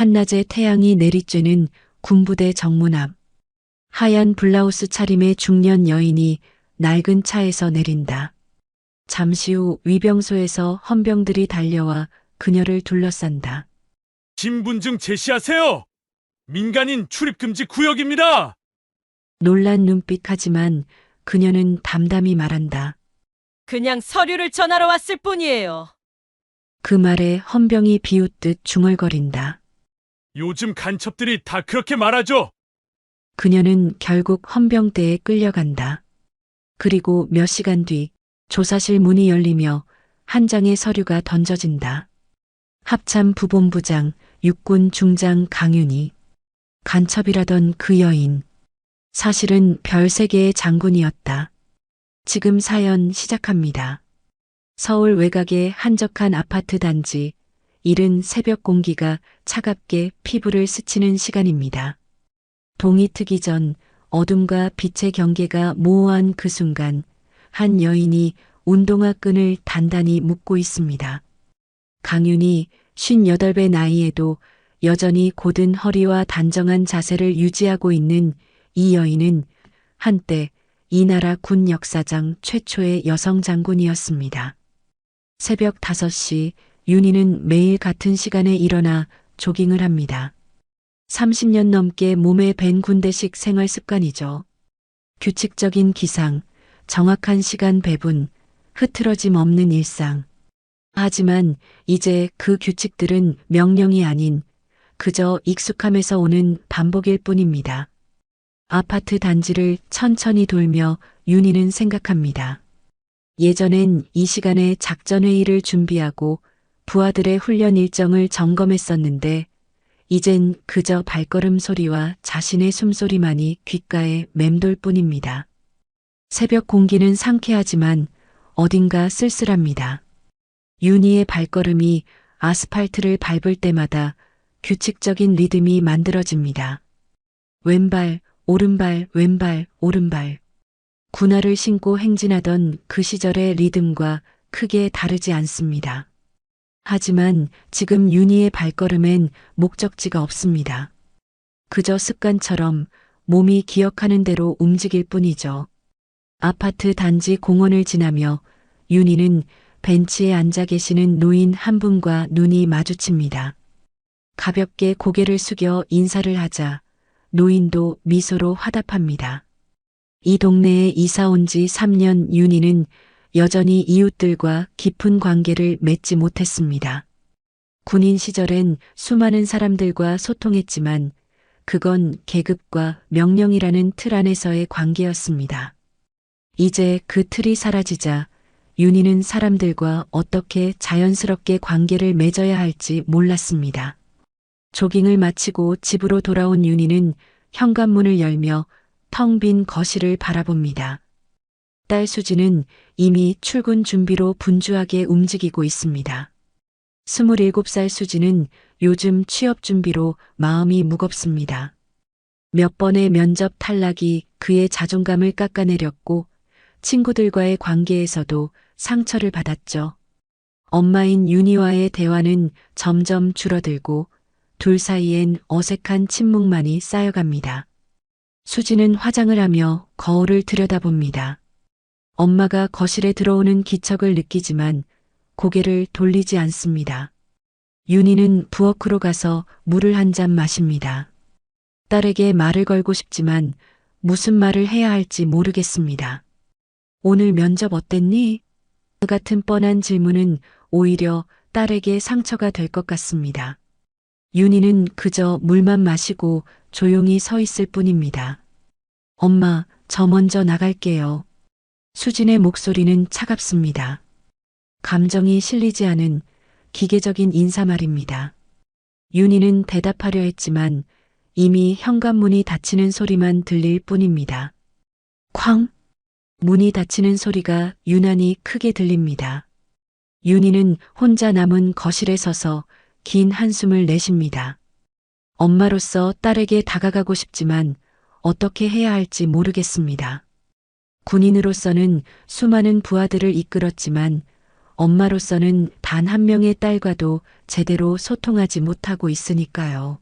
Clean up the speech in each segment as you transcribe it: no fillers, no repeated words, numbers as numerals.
한낮에 태양이 내리쬐는 군부대 정문 앞. 하얀 블라우스 차림의 중년 여인이 낡은 차에서 내린다. 잠시 후 위병소에서 헌병들이 달려와 그녀를 둘러싼다. 신분증 제시하세요! 민간인 출입금지 구역입니다! 놀란 눈빛하지만 그녀는 담담히 말한다. 그냥 서류를 전하러 왔을 뿐이에요. 그 말에 헌병이 비웃듯 중얼거린다. 요즘 간첩들이 다 그렇게 말하죠? 그녀는 결국 헌병대에 끌려간다. 그리고 몇 시간 뒤 조사실 문이 열리며 한 장의 서류가 던져진다. 합참 부본부장, 육군 중장 강윤희. 간첩이라던 그 여인. 사실은 별 3개의 장군이었다. 지금 사연 시작합니다. 서울 외곽의 한적한 아파트 단지. 이른 새벽 공기가 차갑게 피부를 스치는 시간입니다. 동이 트기 전 어둠과 빛의 경계가 모호한 그 순간 한 여인이 운동화 끈을 단단히 묶고 있습니다. 강윤이 58배 나이에도 여전히 곧은 허리와 단정한 자세를 유지하고 있는 이 여인은 한때 이 나라 군 역사상 최초의 여성 장군이었습니다. 새벽 5시 윤희는 매일 같은 시간에 일어나 조깅을 합니다. 30년 넘게 몸에 밴 군대식 생활 습관이죠. 규칙적인 기상, 정확한 시간 배분, 흐트러짐 없는 일상. 하지만 이제 그 규칙들은 명령이 아닌 그저 익숙함에서 오는 반복일 뿐입니다. 아파트 단지를 천천히 돌며 윤희는 생각합니다. 예전엔 이 시간에 작전회의를 준비하고 부하들의 훈련 일정을 점검했었는데 이젠 그저 발걸음 소리와 자신의 숨소리만이 귓가에 맴돌 뿐입니다. 새벽 공기는 상쾌하지만 어딘가 쓸쓸합니다. 윤희의 발걸음이 아스팔트를 밟을 때마다 규칙적인 리듬이 만들어집니다. 왼발, 오른발, 왼발, 오른발. 군화를 신고 행진하던 그 시절의 리듬과 크게 다르지 않습니다. 하지만 지금 윤희의 발걸음엔 목적지가 없습니다. 그저 습관처럼 몸이 기억하는 대로 움직일 뿐이죠. 아파트 단지 공원을 지나며 윤희는 벤치에 앉아 계시는 노인 한 분과 눈이 마주칩니다. 가볍게 고개를 숙여 인사를 하자 노인도 미소로 화답합니다. 이 동네에 이사 온 지 3년 윤희는 여전히 이웃들과 깊은 관계를 맺지 못했습니다. 군인 시절엔 수많은 사람들과 소통했지만 그건 계급과 명령이라는 틀 안에서의 관계였습니다. 이제 그 틀이 사라지자 윤희는 사람들과 어떻게 자연스럽게 관계를 맺어야 할지 몰랐습니다. 조깅을 마치고 집으로 돌아온 윤희는 현관문을 열며 텅 빈 거실을 바라봅니다. 딸 수지는 이미 출근 준비로 분주하게 움직이고 있습니다. 27살 수지는 요즘 취업 준비로 마음이 무겁습니다. 몇 번의 면접 탈락이 그의 자존감을 깎아내렸고 친구들과의 관계에서도 상처를 받았죠. 엄마인 윤희와의 대화는 점점 줄어들고 둘 사이엔 어색한 침묵만이 쌓여갑니다. 수지는 화장을 하며 거울을 들여다봅니다. 엄마가 거실에 들어오는 기척을 느끼지만 고개를 돌리지 않습니다. 윤희는 부엌으로 가서 물을 한 잔 마십니다. 딸에게 말을 걸고 싶지만 무슨 말을 해야 할지 모르겠습니다. 오늘 면접 어땠니? 그 같은 뻔한 질문은 오히려 딸에게 상처가 될 것 같습니다. 윤희는 그저 물만 마시고 조용히 서 있을 뿐입니다. 엄마, 저 먼저 나갈게요. 수진의 목소리는 차갑습니다. 감정이 실리지 않은 기계적인 인사말입니다. 윤희는 대답하려 했지만 이미 현관문이 닫히는 소리만 들릴 뿐입니다. 쾅! 문이 닫히는 소리가 유난히 크게 들립니다. 윤희는 혼자 남은 거실에 서서 긴 한숨을 내쉽니다. 엄마로서 딸에게 다가가고 싶지만 어떻게 해야 할지 모르겠습니다. 군인으로서는 수많은 부하들을 이끌었지만 엄마로서는 단 한 명의 딸과도 제대로 소통하지 못하고 있으니까요.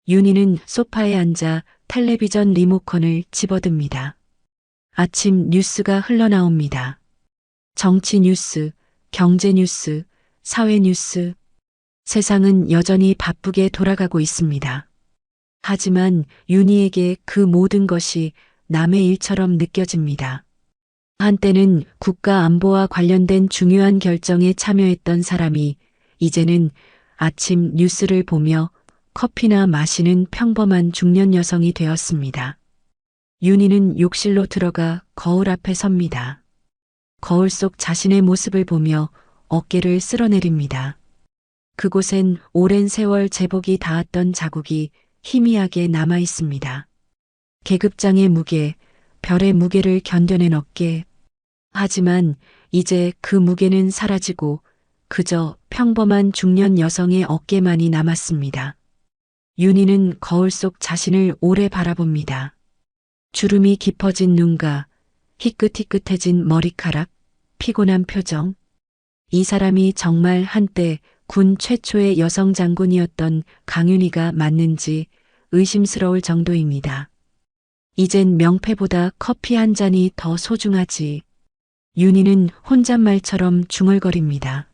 윤희는 소파에 앉아 텔레비전 리모컨을 집어듭니다. 아침 뉴스가 흘러나옵니다. 정치 뉴스, 경제 뉴스, 사회 뉴스. 세상은 여전히 바쁘게 돌아가고 있습니다. 하지만 윤희에게 그 모든 것이 남의 일처럼 느껴집니다. 한때는 국가 안보와 관련된 중요한 결정에 참여했던 사람이 이제는 아침 뉴스를 보며 커피나 마시는 평범한 중년 여성이 되었습니다. 윤희는 욕실로 들어가 거울 앞에 섭니다. 거울 속 자신의 모습을 보며 어깨를 쓸어내립니다. 그곳엔 오랜 세월 제복이 닿았던 자국이 희미하게 남아 있습니다. 계급장의 무게, 별의 무게를 견뎌낸 어깨. 하지만 이제 그 무게는 사라지고 그저 평범한 중년 여성의 어깨만이 남았습니다. 윤희는 거울 속 자신을 오래 바라봅니다. 주름이 깊어진 눈가, 희끗희끗해진 머리카락, 피곤한 표정. 이 사람이 정말 한때 군 최초의 여성 장군이었던 강윤희가 맞는지 의심스러울 정도입니다. 이젠 명패보다 커피 한 잔이 더 소중하지. 윤희는 혼잣말처럼 중얼거립니다.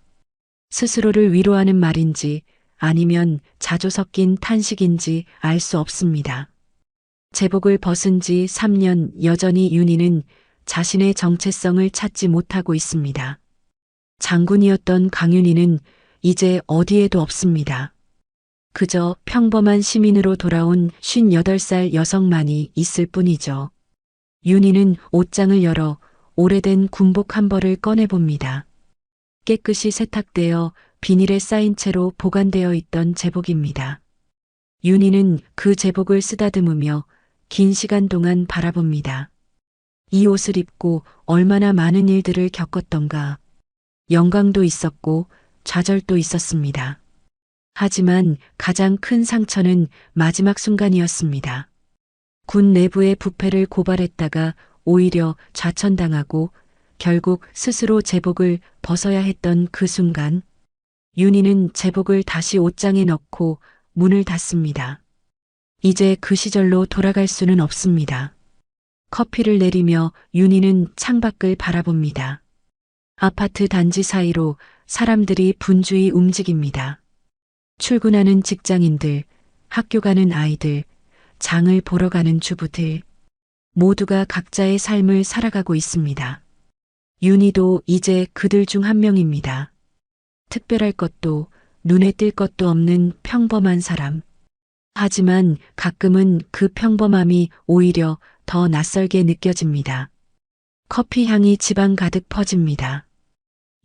스스로를 위로하는 말인지 아니면 자조 섞인 탄식인지 알 수 없습니다. 제복을 벗은 지 3년 여전히 윤희는 자신의 정체성을 찾지 못하고 있습니다. 장군이었던 강윤희는 이제 어디에도 없습니다. 그저 평범한 시민으로 돌아온 58살 여성만이 있을 뿐이죠. 윤희는 옷장을 열어 오래된 군복 한 벌을 꺼내봅니다. 깨끗이 세탁되어 비닐에 쌓인 채로 보관되어 있던 제복입니다. 윤희는 그 제복을 쓰다듬으며 긴 시간 동안 바라봅니다. 이 옷을 입고 얼마나 많은 일들을 겪었던가. 영광도 있었고 좌절도 있었습니다. 하지만 가장 큰 상처는 마지막 순간이었습니다. 군 내부의 부패를 고발했다가 오히려 좌천당하고 결국 스스로 제복을 벗어야 했던 그 순간, 윤희는 제복을 다시 옷장에 넣고 문을 닫습니다. 이제 그 시절로 돌아갈 수는 없습니다. 커피를 내리며 윤희는 창밖을 바라봅니다. 아파트 단지 사이로 사람들이 분주히 움직입니다. 출근하는 직장인들, 학교 가는 아이들, 장을 보러 가는 주부들. 모두가 각자의 삶을 살아가고 있습니다. 윤희도 이제 그들 중 한 명입니다. 특별할 것도 눈에 띌 것도 없는 평범한 사람. 하지만 가끔은 그 평범함이 오히려 더 낯설게 느껴집니다. 커피 향이 집안 가득 퍼집니다.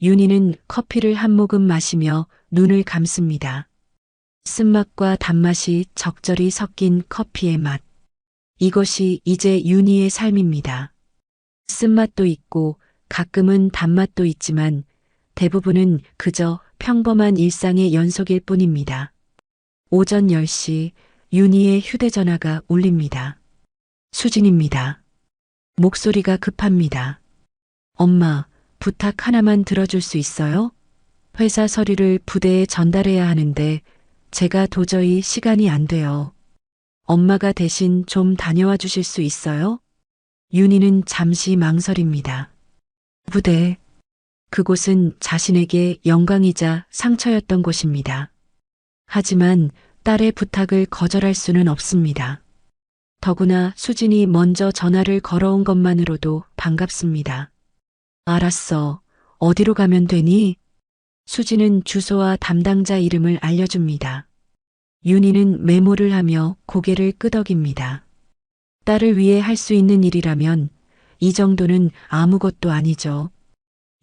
윤희는 커피를 한 모금 마시며 눈을 감습니다. 쓴맛과 단맛이 적절히 섞인 커피의 맛. 이것이 이제 윤희의 삶입니다. 쓴맛도 있고 가끔은 단맛도 있지만 대부분은 그저 평범한 일상의 연속일 뿐입니다. 오전 10시 윤희의 휴대전화가 울립니다. 수진입니다. 목소리가 급합니다. 엄마, 부탁 하나만 들어줄 수 있어요? 회사 서류를 부대에 전달해야 하는데 제가 도저히 시간이 안 돼요. 엄마가 대신 좀 다녀와 주실 수 있어요? 윤희는 잠시 망설입니다. 부대. 그곳은 자신에게 영광이자 상처였던 곳입니다. 하지만 딸의 부탁을 거절할 수는 없습니다. 더구나 수진이 먼저 전화를 걸어온 것만으로도 반갑습니다. 알았어. 어디로 가면 되니? 수진은 주소와 담당자 이름을 알려줍니다. 윤희는 메모를 하며 고개를 끄덕입니다. 딸을 위해 할 수 있는 일이라면 이 정도는 아무것도 아니죠.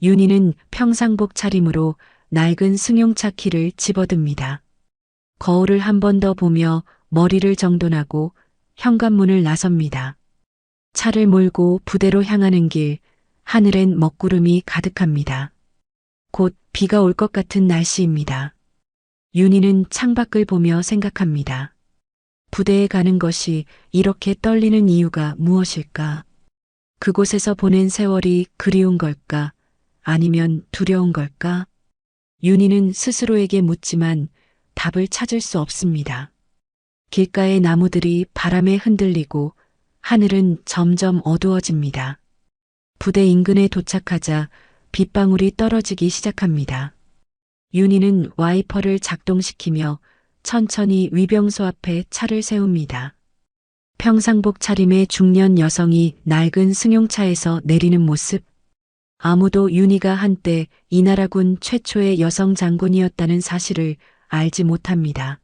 윤희는 평상복 차림으로 낡은 승용차 키를 집어듭니다. 거울을 한 번 더 보며 머리를 정돈하고 현관문을 나섭니다. 차를 몰고 부대로 향하는 길, 하늘엔 먹구름이 가득합니다. 곧 비가 올 것 같은 날씨입니다. 윤희는 창밖을 보며 생각합니다. 부대에 가는 것이 이렇게 떨리는 이유가 무엇일까? 그곳에서 보낸 세월이 그리운 걸까? 아니면 두려운 걸까? 윤희는 스스로에게 묻지만 답을 찾을 수 없습니다. 길가의 나무들이 바람에 흔들리고 하늘은 점점 어두워집니다. 부대 인근에 도착하자 빗방울이 떨어지기 시작합니다. 윤희는 와이퍼를 작동시키며 천천히 위병소 앞에 차를 세웁니다. 평상복 차림의 중년 여성이 낡은 승용차에서 내리는 모습. 아무도 윤희가 한때 이 나라군 최초의 여성 장군이었다는 사실을 알지 못합니다.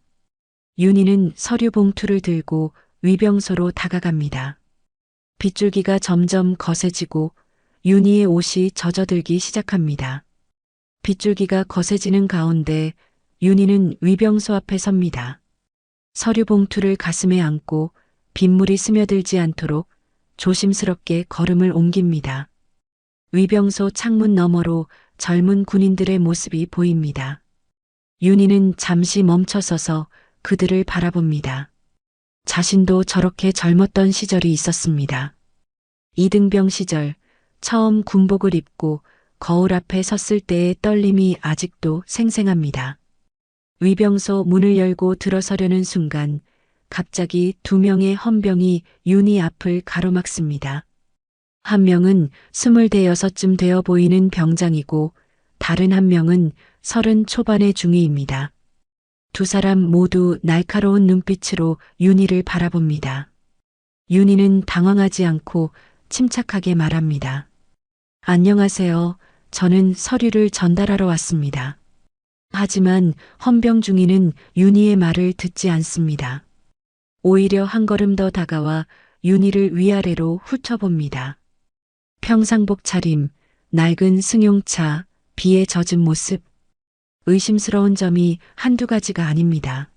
윤희는 서류 봉투를 들고 위병소로 다가갑니다. 빗줄기가 점점 거세지고 윤희의 옷이 젖어들기 시작합니다. 빗줄기가 거세지는 가운데 윤희는 위병소 앞에 섭니다. 서류 봉투를 가슴에 안고 빗물이 스며들지 않도록 조심스럽게 걸음을 옮깁니다. 위병소 창문 너머로 젊은 군인들의 모습이 보입니다. 윤희는 잠시 멈춰서서 그들을 바라봅니다. 자신도 저렇게 젊었던 시절이 있었습니다. 이등병 시절 처음 군복을 입고 거울 앞에 섰을 때의 떨림이 아직도 생생합니다. 위병소 문을 열고 들어서려는 순간 갑자기 두 명의 헌병이 윤희 앞을 가로막습니다. 한 명은 26쯤 되어 보이는 병장이고 다른 한 명은 30 초반의 중위입니다. 두 사람 모두 날카로운 눈빛으로 윤희를 바라봅니다. 윤희는 당황하지 않고 침착하게 말합니다. 안녕하세요. 저는 서류를 전달하러 왔습니다. 하지만 헌병 중위는 윤희의 말을 듣지 않습니다. 오히려 한 걸음 더 다가와 윤희를 위아래로 훑어봅니다. 평상복 차림, 낡은 승용차, 비에 젖은 모습. 의심스러운 점이 한두 가지가 아닙니다.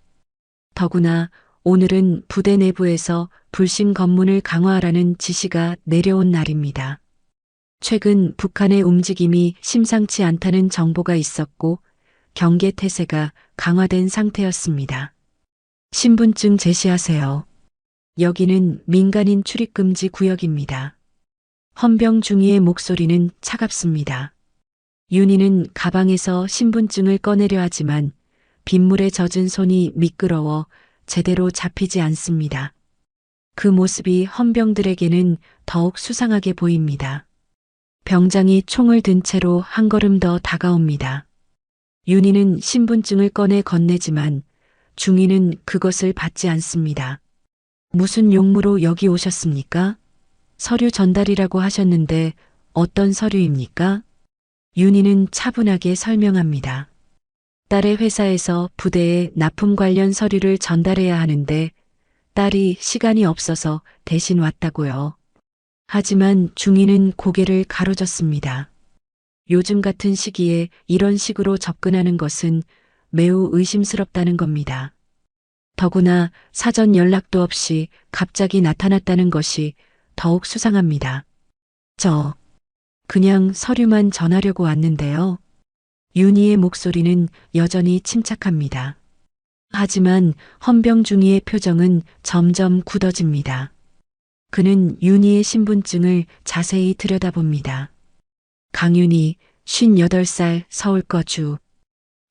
더구나 오늘은 부대 내부에서 불신 검문을 강화하라는 지시가 내려온 날입니다. 최근 북한의 움직임이 심상치 않다는 정보가 있었고 경계 태세가 강화된 상태였습니다. 신분증 제시하세요. 여기는 민간인 출입금지 구역입니다. 헌병 중위의 목소리는 차갑습니다. 윤희는 가방에서 신분증을 꺼내려 하지만 빗물에 젖은 손이 미끄러워 제대로 잡히지 않습니다. 그 모습이 헌병들에게는 더욱 수상하게 보입니다. 병장이 총을 든 채로 한 걸음 더 다가옵니다. 윤희는 신분증을 꺼내 건네지만 중위는 그것을 받지 않습니다. 무슨 용무로 여기 오셨습니까? 서류 전달이라고 하셨는데 어떤 서류입니까? 윤희는 차분하게 설명합니다. 딸의 회사에서 부대에 납품 관련 서류를 전달해야 하는데 딸이 시간이 없어서 대신 왔다고요. 하지만 중위는 고개를 가로젓습니다. 요즘 같은 시기에 이런 식으로 접근하는 것은 매우 의심스럽다는 겁니다. 더구나 사전 연락도 없이 갑자기 나타났다는 것이 더욱 수상합니다. 저 그냥 서류만 전하려고 왔는데요. 윤희의 목소리는 여전히 침착합니다. 하지만 헌병 중위의 표정은 점점 굳어집니다. 그는 윤희의 신분증을 자세히 들여다봅니다. 강윤희, 58살 서울거주.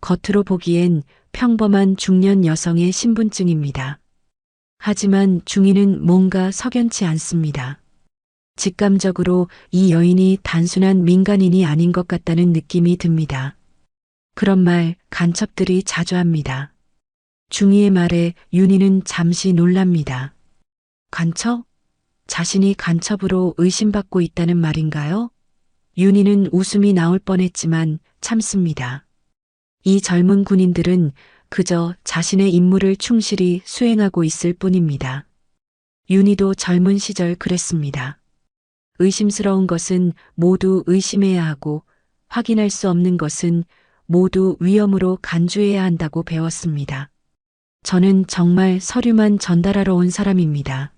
겉으로 보기엔 평범한 중년 여성의 신분증입니다. 하지만 중위는 뭔가 석연치 않습니다. 직감적으로 이 여인이 단순한 민간인이 아닌 것 같다는 느낌이 듭니다. 그런 말 간첩들이 자주 합니다. 중위의 말에 윤희는 잠시 놀랍니다. 간첩? 자신이 간첩으로 의심받고 있다는 말인가요? 윤희는 웃음이 나올 뻔했지만 참습니다. 이 젊은 군인들은 그저 자신의 임무를 충실히 수행하고 있을 뿐입니다. 윤희도 젊은 시절 그랬습니다. 의심스러운 것은 모두 의심해야 하고 확인할 수 없는 것은 모두 위험으로 간주해야 한다고 배웠습니다. 저는 정말 서류만 전달하러 온 사람입니다.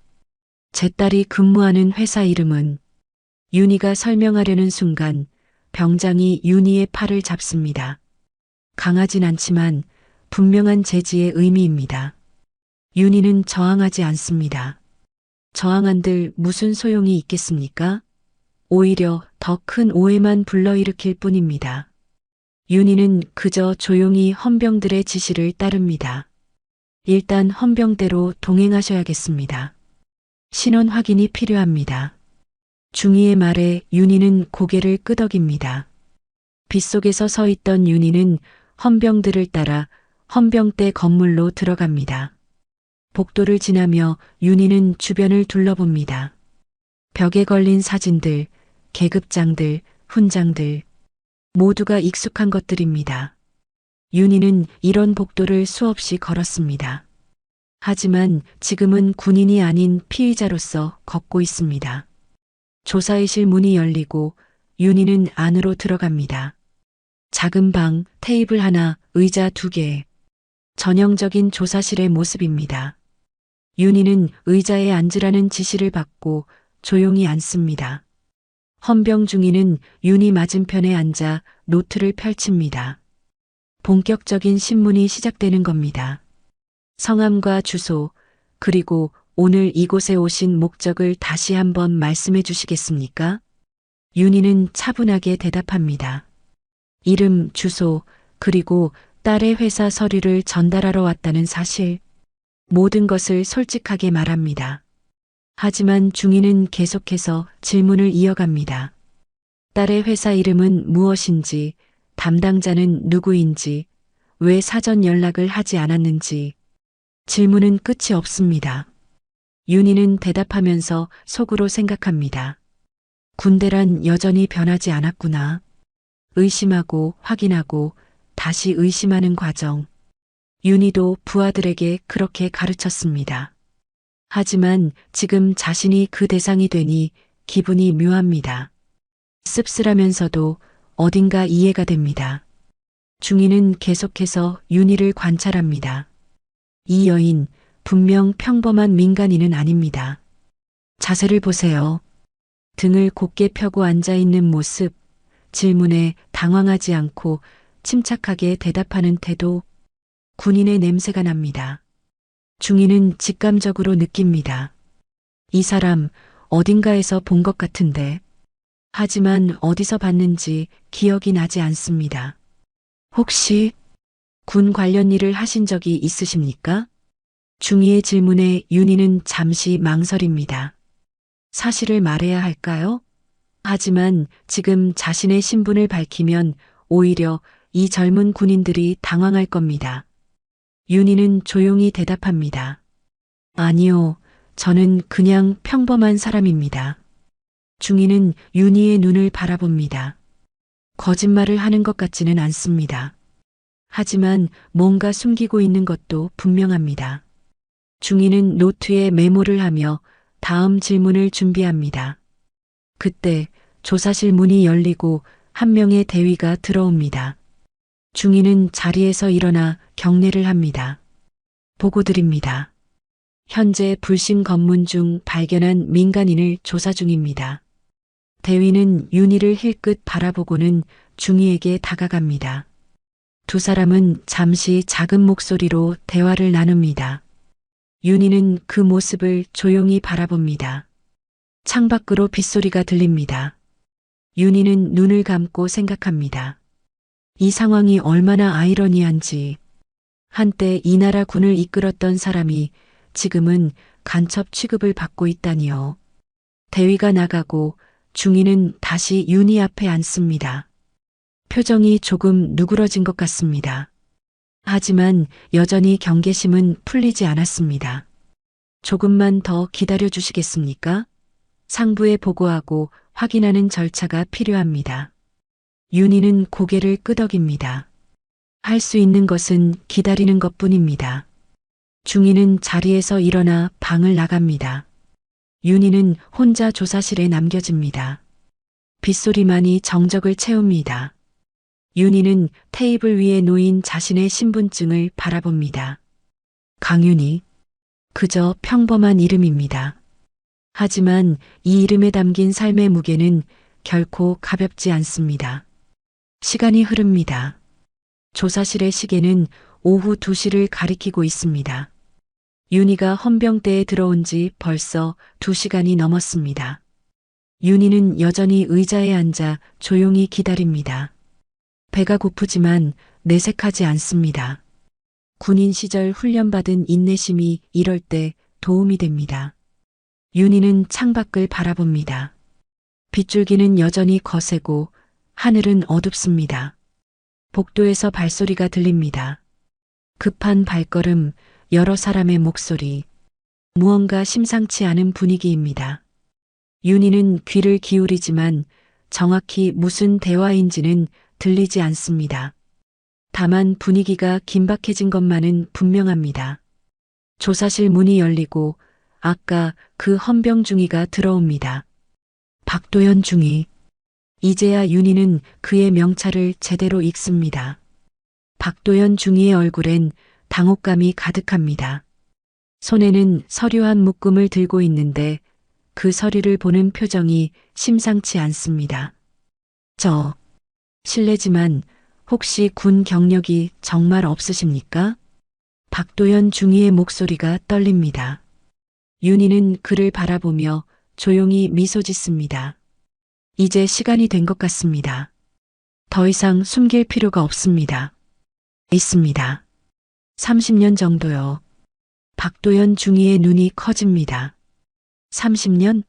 제 딸이 근무하는 회사 이름은 윤희가 설명하려는 순간 병장이 윤희의 팔을 잡습니다. 강하진 않지만 분명한 제지의 의미입니다. 윤희는 저항하지 않습니다. 저항한들 무슨 소용이 있겠습니까? 오히려 더 큰 오해만 불러일으킬 뿐입니다. 윤희는 그저 조용히 헌병들의 지시를 따릅니다. 일단 헌병대로 동행하셔야겠습니다. 신원 확인이 필요합니다. 중희의 말에 윤희는 고개를 끄덕입니다. 빗속에서 서 있던 윤희는 헌병들을 따라 헌병대 건물로 들어갑니다. 복도를 지나며 윤희는 주변을 둘러봅니다. 벽에 걸린 사진들, 계급장들, 훈장들, 모두가 익숙한 것들입니다. 윤희는 이런 복도를 수없이 걸었습니다. 하지만 지금은 군인이 아닌 피의자로서 걷고 있습니다. 조사의실 문이 열리고 윤희는 안으로 들어갑니다. 작은 방, 테이블 하나, 의자 2개. 전형적인 조사실의 모습입니다. 윤희는 의자에 앉으라는 지시를 받고 조용히 앉습니다. 헌병 중위는 윤희 맞은편에 앉아 노트를 펼칩니다. 본격적인 신문이 시작되는 겁니다. 성함과 주소, 그리고 오늘 이곳에 오신 목적을 다시 한번 말씀해 주시겠습니까? 윤희는 차분하게 대답합니다. 이름, 주소, 그리고 딸의 회사 서류를 전달하러 왔다는 사실, 모든 것을 솔직하게 말합니다. 하지만 중위는 계속해서 질문을 이어갑니다. 딸의 회사 이름은 무엇인지, 담당자는 누구인지, 왜 사전 연락을 하지 않았는지, 질문은 끝이 없습니다. 윤희는 대답하면서 속으로 생각합니다. 군대란 여전히 변하지 않았구나. 의심하고 확인하고 다시 의심하는 과정. 윤희도 부하들에게 그렇게 가르쳤습니다. 하지만 지금 자신이 그 대상이 되니 기분이 묘합니다. 씁쓸하면서도 어딘가 이해가 됩니다. 중위는 계속해서 윤희를 관찰합니다. 이 여인 분명 평범한 민간인은 아닙니다. 자세를 보세요. 등을 곧게 펴고 앉아있는 모습, 질문에 당황하지 않고 침착하게 대답하는 태도, 군인의 냄새가 납니다. 중위는 직감적으로 느낍니다. 이 사람 어딘가에서 본 것 같은데. 하지만 어디서 봤는지 기억이 나지 않습니다. 혹시 군 관련 일을 하신 적이 있으십니까? 중위의 질문에 윤희는 잠시 망설입니다. 사실을 말해야 할까요? 하지만 지금 자신의 신분을 밝히면 오히려 이 젊은 군인들이 당황할 겁니다. 윤희는 조용히 대답합니다. 아니요, 저는 그냥 평범한 사람입니다. 중위는 윤희의 눈을 바라봅니다. 거짓말을 하는 것 같지는 않습니다. 하지만 뭔가 숨기고 있는 것도 분명합니다. 중위는 노트에 메모를 하며 다음 질문을 준비합니다. 그때 조사실 문이 열리고 한 명의 대위가 들어옵니다. 중위는 자리에서 일어나 경례를 합니다. 보고드립니다. 현재 불신 검문 중 발견한 민간인을 조사 중입니다. 대위는 윤희를 힐끗 바라보고는 중위에게 다가갑니다. 두 사람은 잠시 작은 목소리로 대화를 나눕니다. 윤희는 그 모습을 조용히 바라봅니다. 창밖으로 빗소리가 들립니다. 윤희는 눈을 감고 생각합니다. 이 상황이 얼마나 아이러니한지. 한때 이 나라 군을 이끌었던 사람이 지금은 간첩 취급을 받고 있다니요. 대위가 나가고 중위는 다시 윤희 앞에 앉습니다. 표정이 조금 누그러진 것 같습니다. 하지만 여전히 경계심은 풀리지 않았습니다. 조금만 더 기다려 주시겠습니까? 상부에 보고하고 확인하는 절차가 필요합니다. 윤희는 고개를 끄덕입니다. 할 수 있는 것은 기다리는 것뿐입니다. 중위는 자리에서 일어나 방을 나갑니다. 윤희는 혼자 조사실에 남겨집니다. 빗소리만이 정적을 채웁니다. 윤희는 테이블 위에 놓인 자신의 신분증을 바라봅니다. 강윤희. 그저 평범한 이름입니다. 하지만 이 이름에 담긴 삶의 무게는 결코 가볍지 않습니다. 시간이 흐릅니다. 조사실의 시계는 오후 2시를 가리키고 있습니다. 윤희가 헌병대에 들어온 지 벌써 2시간이 넘었습니다. 윤희는 여전히 의자에 앉아 조용히 기다립니다. 배가 고프지만 내색하지 않습니다. 군인 시절 훈련받은 인내심이 이럴 때 도움이 됩니다. 윤희는 창밖을 바라봅니다. 빗줄기는 여전히 거세고 하늘은 어둡습니다. 복도에서 발소리가 들립니다. 급한 발걸음, 여러 사람의 목소리. 무언가 심상치 않은 분위기입니다. 윤희는 귀를 기울이지만 정확히 무슨 대화인지는 들리지 않습니다. 다만 분위기가 긴박해진 것만은 분명합니다. 조사실 문이 열리고 아까 그 헌병 중위가 들어옵니다. 박도연 중위. 이제야 윤희는 그의 명찰을 제대로 읽습니다. 박도연 중위의 얼굴엔 당혹감이 가득합니다. 손에는 서류 한 묶음을 들고 있는데 그 서류를 보는 표정이 심상치 않습니다. 실례지만 혹시 군 경력이 정말 없으십니까? 박도연 중위의 목소리가 떨립니다. 윤희는 그를 바라보며 조용히 미소 짓습니다. 이제 시간이 된 것 같습니다. 더 이상 숨길 필요가 없습니다. 있습니다. 30년 정도요. 박도연 중위의 눈이 커집니다. 30년?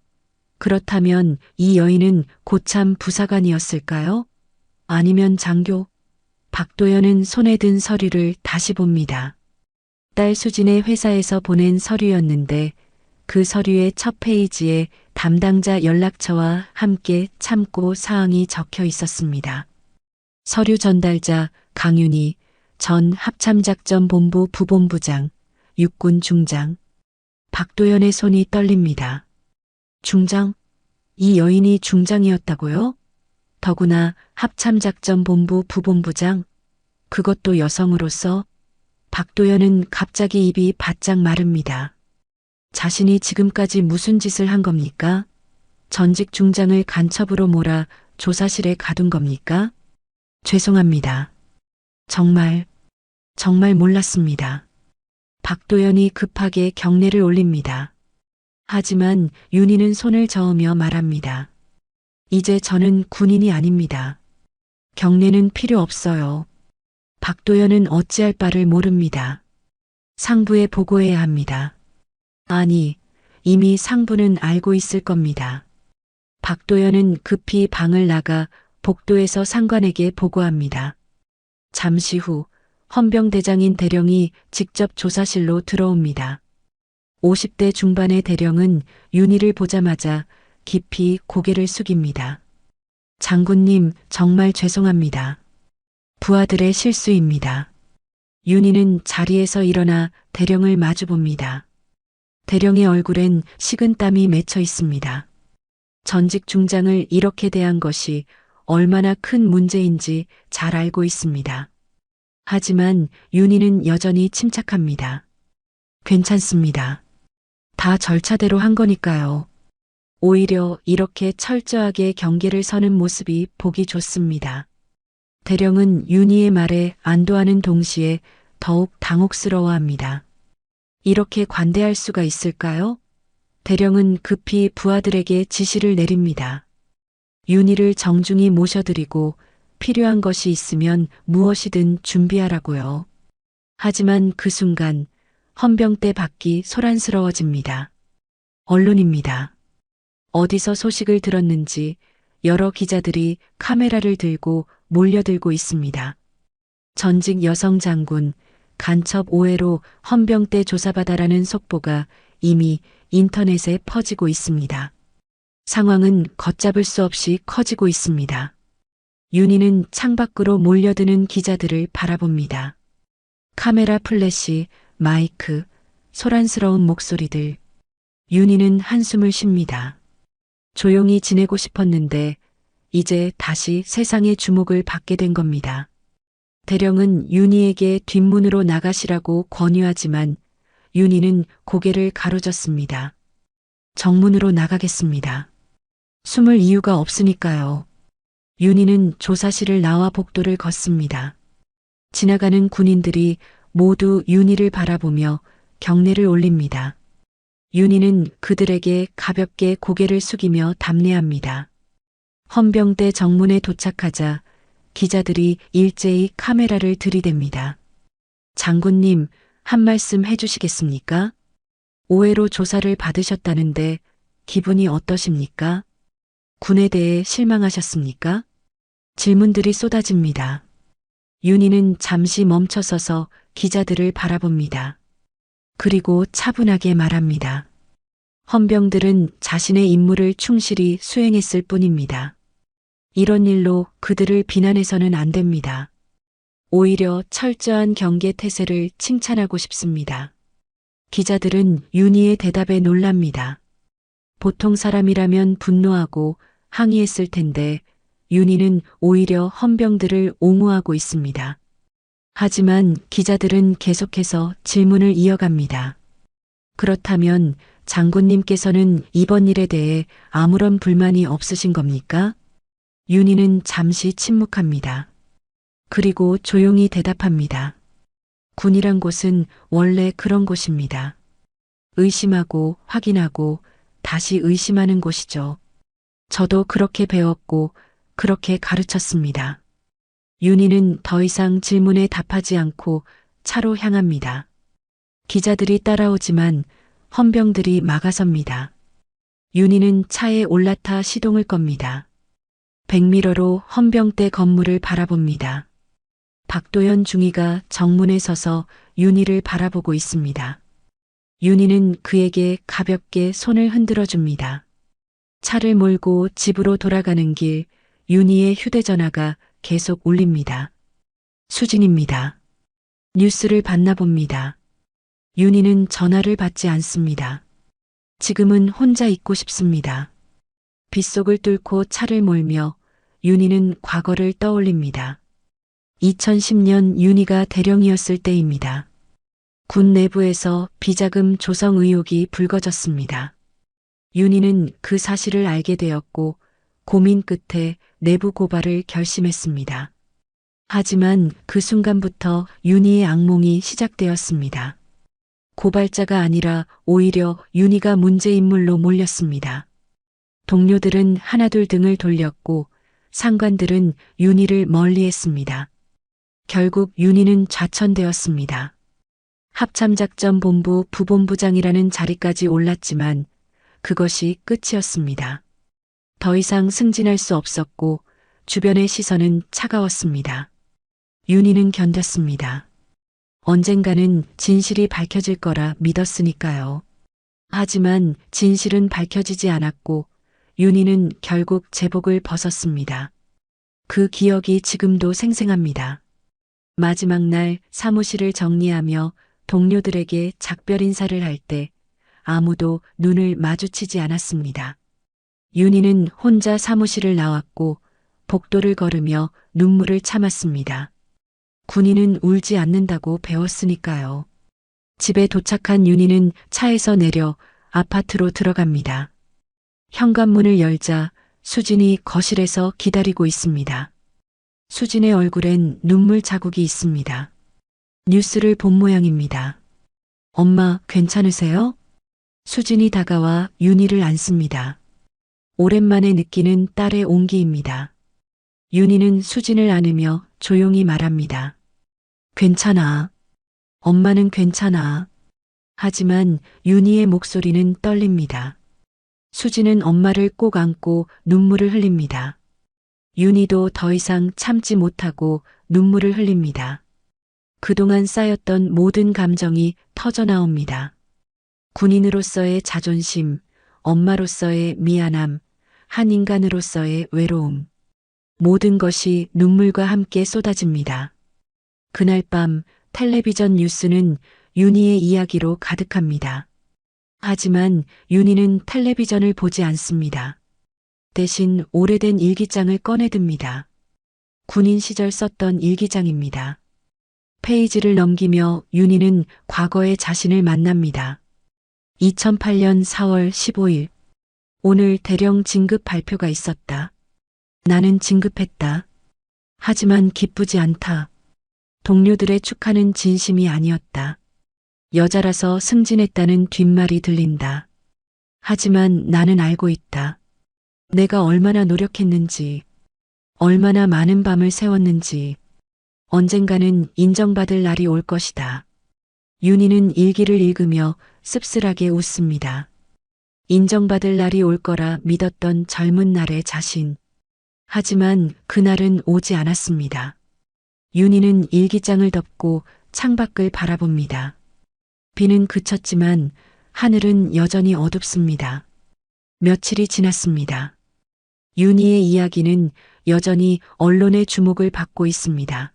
그렇다면 이 여인은 고참 부사관이었을까요? 아니면 장교? 박도연은 손에 든 서류를 다시 봅니다. 딸 수진의 회사에서 보낸 서류였는데 그 서류의 첫 페이지에 담당자 연락처와 함께 참고 사항이 적혀 있었습니다. 서류 전달자 강윤희 전 합참작전본부 부본부장, 육군 중장. 박도연의 손이 떨립니다. 중장? 이 여인이 중장이었다고요? 더구나 합참작전본부 부본부장? 그것도 여성으로서? 박도연은 갑자기 입이 바짝 마릅니다. 자신이 지금까지 무슨 짓을 한 겁니까? 전직 중장을 간첩으로 몰아 조사실에 가둔 겁니까? 죄송합니다. 정말 몰랐습니다. 박도연이 급하게 경례를 올립니다. 하지만 윤희는 손을 저으며 말합니다. 이제 저는 군인이 아닙니다. 경례는 필요 없어요. 박도연은 어찌할 바를 모릅니다. 상부에 보고해야 합니다. 아니, 이미 상부는 알고 있을 겁니다. 박도연은 급히 방을 나가 복도에서 상관에게 보고합니다. 잠시 후 헌병대장인 대령이 직접 조사실로 들어옵니다. 50대 중반의 대령은 윤희를 보자마자 깊이 고개를 숙입니다. 장군님, 정말 죄송합니다. 부하들의 실수입니다. 윤희는 자리에서 일어나 대령을 마주봅니다. 대령의 얼굴엔 식은땀이 맺혀 있습니다. 전직 중장을 이렇게 대한 것이 얼마나 큰 문제인지 잘 알고 있습니다. 하지만 윤희는 여전히 침착합니다. 괜찮습니다. 다 절차대로 한 거니까요. 오히려 이렇게 철저하게 경계를 서는 모습이 보기 좋습니다. 대령은 윤희의 말에 안도하는 동시에 더욱 당혹스러워합니다. 이렇게 관대할 수가 있을까요? 대령은 급히 부하들에게 지시를 내립니다. 윤희를 정중히 모셔드리고 필요한 것이 있으면 무엇이든 준비하라고요. 하지만 그 순간 헌병대 밖이 소란스러워집니다. 언론입니다. 어디서 소식을 들었는지 여러 기자들이 카메라를 들고 몰려들고 있습니다. 전직 여성 장군, 간첩 오해로 헌병대 조사받아라는 속보가 이미 인터넷에 퍼지고 있습니다. 상황은 걷잡을 수 없이 커지고 있습니다. 윤희는 창밖으로 몰려드는 기자들을 바라봅니다. 카메라 플래시, 마이크, 소란스러운 목소리들. 윤희는 한숨을 쉽니다. 조용히 지내고 싶었는데 이제 다시 세상의 주목을 받게 된 겁니다. 대령은 윤희에게 뒷문으로 나가시라고 권유하지만 윤희는 고개를 가로젓습니다. 정문으로 나가겠습니다. 숨을 이유가 없으니까요. 윤희는 조사실을 나와 복도를 걷습니다. 지나가는 군인들이 모두 윤희를 바라보며 경례를 올립니다. 윤희는 그들에게 가볍게 고개를 숙이며 답례합니다. 헌병대 정문에 도착하자 기자들이 일제히 카메라를 들이댑니다. 장군님, 한 말씀 해주시겠습니까? 오해로 조사를 받으셨다는데 기분이 어떠십니까? 군에 대해 실망하셨습니까? 질문들이 쏟아집니다. 윤희는 잠시 멈춰서서 기자들을 바라봅니다. 그리고 차분하게 말합니다. 헌병들은 자신의 임무를 충실히 수행했을 뿐입니다. 이런 일로 그들을 비난해서는 안 됩니다. 오히려 철저한 경계 태세를 칭찬하고 싶습니다. 기자들은 윤희의 대답에 놀랍니다. 보통 사람이라면 분노하고 항의했을 텐데 윤희는 오히려 헌병들을 옹호하고 있습니다. 하지만 기자들은 계속해서 질문을 이어갑니다. 그렇다면 장군님께서는 이번 일에 대해 아무런 불만이 없으신 겁니까? 윤희는 잠시 침묵합니다. 그리고 조용히 대답합니다. 군이란 곳은 원래 그런 곳입니다. 의심하고 확인하고 다시 의심하는 곳이죠. 저도 그렇게 배웠고 그렇게 가르쳤습니다. 윤희는 더 이상 질문에 답하지 않고 차로 향합니다. 기자들이 따라오지만 헌병들이 막아섭니다. 윤희는 차에 올라타 시동을 겁니다. 백미러로 헌병대 건물을 바라봅니다. 박도현 중위가 정문에 서서 윤희를 바라보고 있습니다. 윤희는 그에게 가볍게 손을 흔들어 줍니다. 차를 몰고 집으로 돌아가는 길, 윤희의 휴대전화가 계속 울립니다. 수진입니다. 뉴스를 봤나 봅니다. 윤희는 전화를 받지 않습니다. 지금은 혼자 있고 싶습니다. 빗속을 뚫고 차를 몰며 윤희는 과거를 떠올립니다. 2010년 윤희가 대령이었을 때입니다. 군 내부에서 비자금 조성 의혹이 불거졌습니다. 윤희는 그 사실을 알게 되었고 고민 끝에 내부 고발을 결심했습니다. 하지만 그 순간부터 윤희의 악몽이 시작되었습니다. 고발자가 아니라 오히려 윤희가 문제인물로 몰렸습니다. 동료들은 하나둘 등을 돌렸고 상관들은 윤희를 멀리했습니다. 결국 윤희는 좌천되었습니다. 합참작전본부 부본부장이라는 자리까지 올랐지만 그것이 끝이었습니다. 더 이상 승진할 수 없었고 주변의 시선은 차가웠습니다. 윤희는 견뎠습니다. 언젠가는 진실이 밝혀질 거라 믿었으니까요. 하지만 진실은 밝혀지지 않았고 윤희는 결국 제복을 벗었습니다. 그 기억이 지금도 생생합니다. 마지막 날 사무실을 정리하며 동료들에게 작별 인사를 할 때 아무도 눈을 마주치지 않았습니다. 윤희는 혼자 사무실을 나왔고 복도를 걸으며 눈물을 참았습니다. 군인은 울지 않는다고 배웠으니까요. 집에 도착한 윤희는 차에서 내려 아파트로 들어갑니다. 현관문을 열자 수진이 거실에서 기다리고 있습니다. 수진의 얼굴엔 눈물 자국이 있습니다. 뉴스를 본 모양입니다. 엄마, 괜찮으세요? 수진이 다가와 윤희를 안습니다. 오랜만에 느끼는 딸의 온기입니다. 윤희는 수진을 안으며 조용히 말합니다. 괜찮아. 엄마는 괜찮아. 하지만 윤희의 목소리는 떨립니다. 수진은 엄마를 꼭 안고 눈물을 흘립니다. 윤희도 더 이상 참지 못하고 눈물을 흘립니다. 그동안 쌓였던 모든 감정이 터져나옵니다. 군인으로서의 자존심, 엄마로서의 미안함, 한 인간으로서의 외로움. 모든 것이 눈물과 함께 쏟아집니다. 그날 밤 텔레비전 뉴스는 윤희의 이야기로 가득합니다. 하지만 윤희는 텔레비전을 보지 않습니다. 대신 오래된 일기장을 꺼내듭니다. 군인 시절 썼던 일기장입니다. 페이지를 넘기며 윤희는 과거의 자신을 만납니다. 2008년 4월 15일. 오늘 대령 진급 발표가 있었다. 나는 진급했다. 하지만 기쁘지 않다. 동료들의 축하는 진심이 아니었다. 여자라서 승진했다는 뒷말이 들린다. 하지만 나는 알고 있다. 내가 얼마나 노력했는지, 얼마나 많은 밤을 새웠는지, 언젠가는 인정받을 날이 올 것이다. 윤희는 일기를 읽으며 씁쓸하게 웃습니다. 인정받을 날이 올 거라 믿었던 젊은 날의 자신. 하지만 그날은 오지 않았습니다. 윤희는 일기장을 덮고 창밖을 바라봅니다. 비는 그쳤지만 하늘은 여전히 어둡습니다. 며칠이 지났습니다. 윤희의 이야기는 여전히 언론의 주목을 받고 있습니다.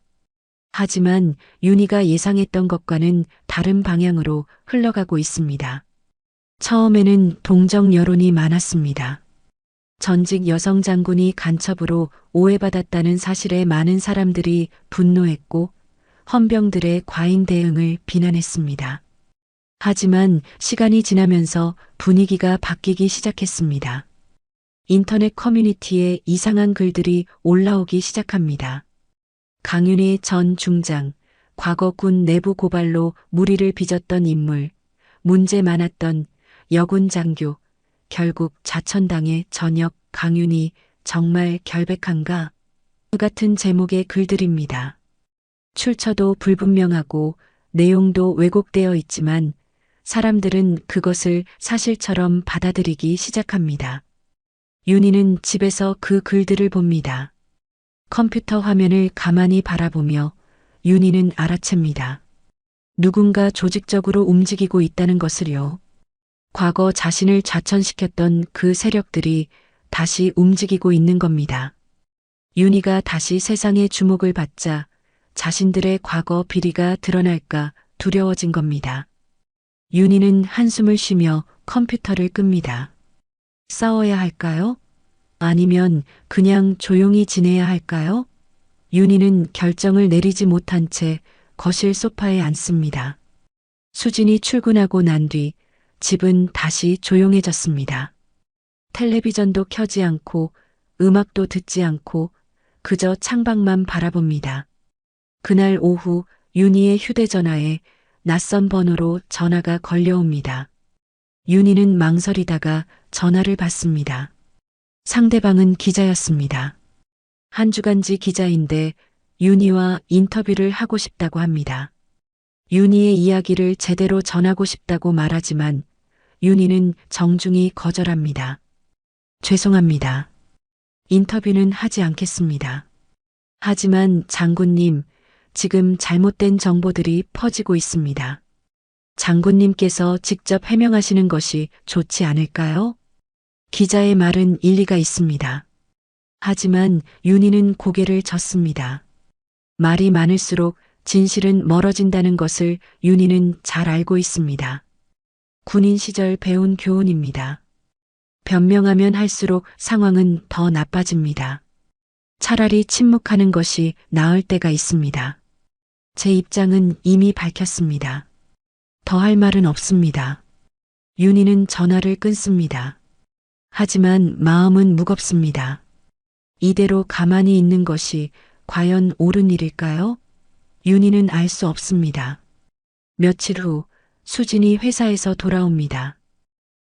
하지만 윤희가 예상했던 것과는 다른 방향으로 흘러가고 있습니다. 처음에는 동정 여론이 많았습니다. 전직 여성 장군이 간첩으로 오해받았다는 사실에 많은 사람들이 분노했고 헌병들의 과잉 대응을 비난했습니다. 하지만 시간이 지나면서 분위기가 바뀌기 시작했습니다. 인터넷 커뮤니티에 이상한 글들이 올라오기 시작합니다. 강윤희 전 중장, 과거 군 내부 고발로 무리를 빚었던 인물, 문제 많았던 여군 장교, 결국 자천당의 전역 강윤희 정말 결백한가? 같은 제목의 글들입니다. 출처도 불분명하고 내용도 왜곡되어 있지만 사람들은 그것을 사실처럼 받아들이기 시작합니다. 윤희는 집에서 그 글들을 봅니다. 컴퓨터 화면을 가만히 바라보며 윤희는 알아챕니다. 누군가 조직적으로 움직이고 있다는 것을요. 과거 자신을 좌천시켰던 그 세력들이 다시 움직이고 있는 겁니다. 윤희가 다시 세상의 주목을 받자 자신들의 과거 비리가 드러날까 두려워진 겁니다. 윤희는 한숨을 쉬며 컴퓨터를 끕니다. 싸워야 할까요? 아니면 그냥 조용히 지내야 할까요? 윤희는 결정을 내리지 못한 채 거실 소파에 앉습니다. 수진이 출근하고 난 뒤 집은 다시 조용해졌습니다. 텔레비전도 켜지 않고 음악도 듣지 않고 그저 창밖만 바라봅니다. 그날 오후 윤희의 휴대전화에 낯선 번호로 전화가 걸려옵니다. 윤희는 망설이다가 전화를 받습니다. 상대방은 기자였습니다. 한 주간지 기자인데 윤희와 인터뷰를 하고 싶다고 합니다. 윤희의 이야기를 제대로 전하고 싶다고 말하지만 윤희는 정중히 거절합니다. 죄송합니다. 인터뷰는 하지 않겠습니다. 하지만 장군님, 지금 잘못된 정보들이 퍼지고 있습니다. 장군님께서 직접 해명하시는 것이 좋지 않을까요? 기자의 말은 일리가 있습니다. 하지만 윤희는 고개를 젓습니다. 말이 많을수록 진실은 멀어진다는 것을 윤희는 잘 알고 있습니다. 군인 시절 배운 교훈입니다. 변명하면 할수록 상황은 더 나빠집니다. 차라리 침묵하는 것이 나을 때가 있습니다. 제 입장은 이미 밝혔습니다. 더 할 말은 없습니다. 윤희는 전화를 끊습니다. 하지만 마음은 무겁습니다. 이대로 가만히 있는 것이 과연 옳은 일일까요? 윤희는 알 수 없습니다. 며칠 후 수진이 회사에서 돌아옵니다.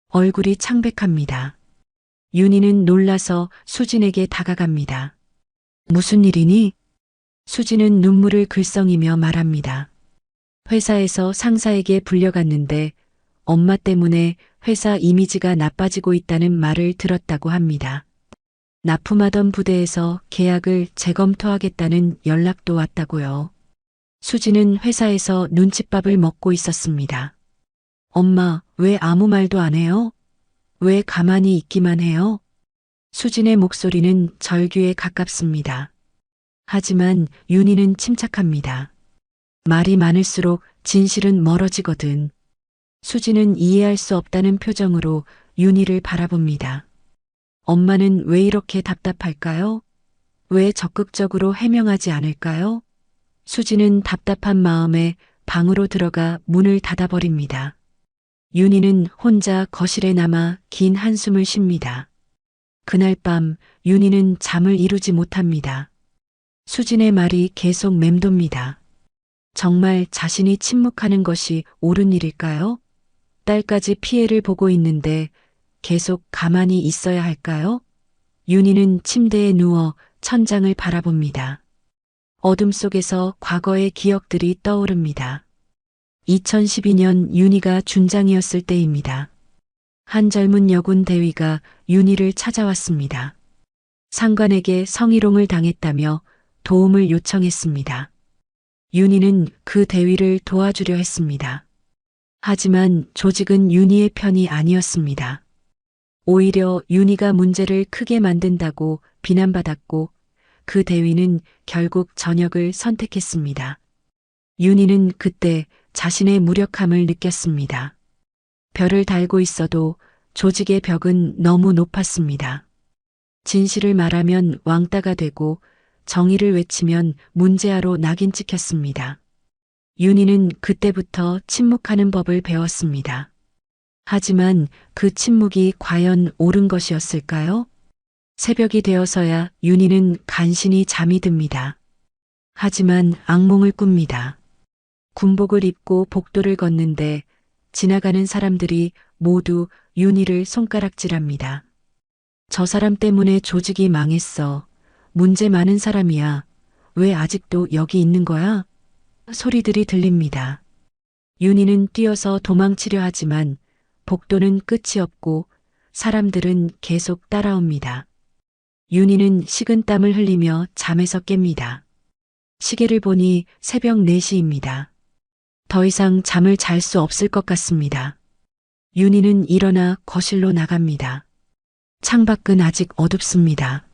얼굴이 창백합니다. 윤희는 놀라서 수진에게 다가갑니다. 무슨 일이니? 수진은 눈물을 글썽이며 말합니다. 회사에서 상사에게 불려갔는데 엄마 때문에 회사 이미지가 나빠지고 있다는 말을 들었다고 합니다. 납품하던 부대에서 계약을 재검토하겠다는 연락도 왔다고요. 수진은 회사에서 눈칫밥을 먹고 있었습니다. 엄마, 왜 아무 말도 안 해요? 왜 가만히 있기만 해요? 수진의 목소리는 절규에 가깝습니다. 하지만 윤희는 침착합니다. 말이 많을수록 진실은 멀어지거든. 수진은 이해할 수 없다는 표정으로 윤희를 바라봅니다. 엄마는 왜 이렇게 답답할까요? 왜 적극적으로 해명하지 않을까요? 수진은 답답한 마음에 방으로 들어가 문을 닫아버립니다. 윤희는 혼자 거실에 남아 긴 한숨을 쉽니다. 그날 밤 윤희는 잠을 이루지 못합니다. 수진의 말이 계속 맴돕니다. 정말 자신이 침묵하는 것이 옳은 일일까요? 딸까지 피해를 보고 있는데 계속 가만히 있어야 할까요? 윤희는 침대에 누워 천장을 바라봅니다. 어둠 속에서 과거의 기억들이 떠오릅니다. 2012년 윤희가 준장이었을 때입니다. 한 젊은 여군 대위가 윤희를 찾아왔습니다. 상관에게 성희롱을 당했다며 도움을 요청했습니다. 윤희는 그 대위를 도와주려 했습니다. 하지만 조직은 윤희의 편이 아니었습니다. 오히려 윤희가 문제를 크게 만든다고 비난받았고 그 대위는 결국 전역을 선택했습니다. 윤희는 그때 자신의 무력함을 느꼈습니다. 별을 달고 있어도 조직의 벽은 너무 높았습니다. 진실을 말하면 왕따가 되고 정의를 외치면 문제아로 낙인 찍혔습니다. 윤희는 그때부터 침묵하는 법을 배웠습니다. 하지만 그 침묵이 과연 옳은 것이었을까요? 새벽이 되어서야 윤희는 간신히 잠이 듭니다. 하지만 악몽을 꿉니다. 군복을 입고 복도를 걷는데 지나가는 사람들이 모두 윤희를 손가락질합니다. 저 사람 때문에 조직이 망했어. 문제 많은 사람이야. 왜 아직도 여기 있는 거야? 소리들이 들립니다. 윤희는 뛰어서 도망치려 하지만 복도는 끝이 없고 사람들은 계속 따라옵니다. 윤희는 식은땀을 흘리며 잠에서 깹니다. 시계를 보니 새벽 4시입니다. 더 이상 잠을 잘 수 없을 것 같습니다. 윤희는 일어나 거실로 나갑니다. 창밖은 아직 어둡습니다.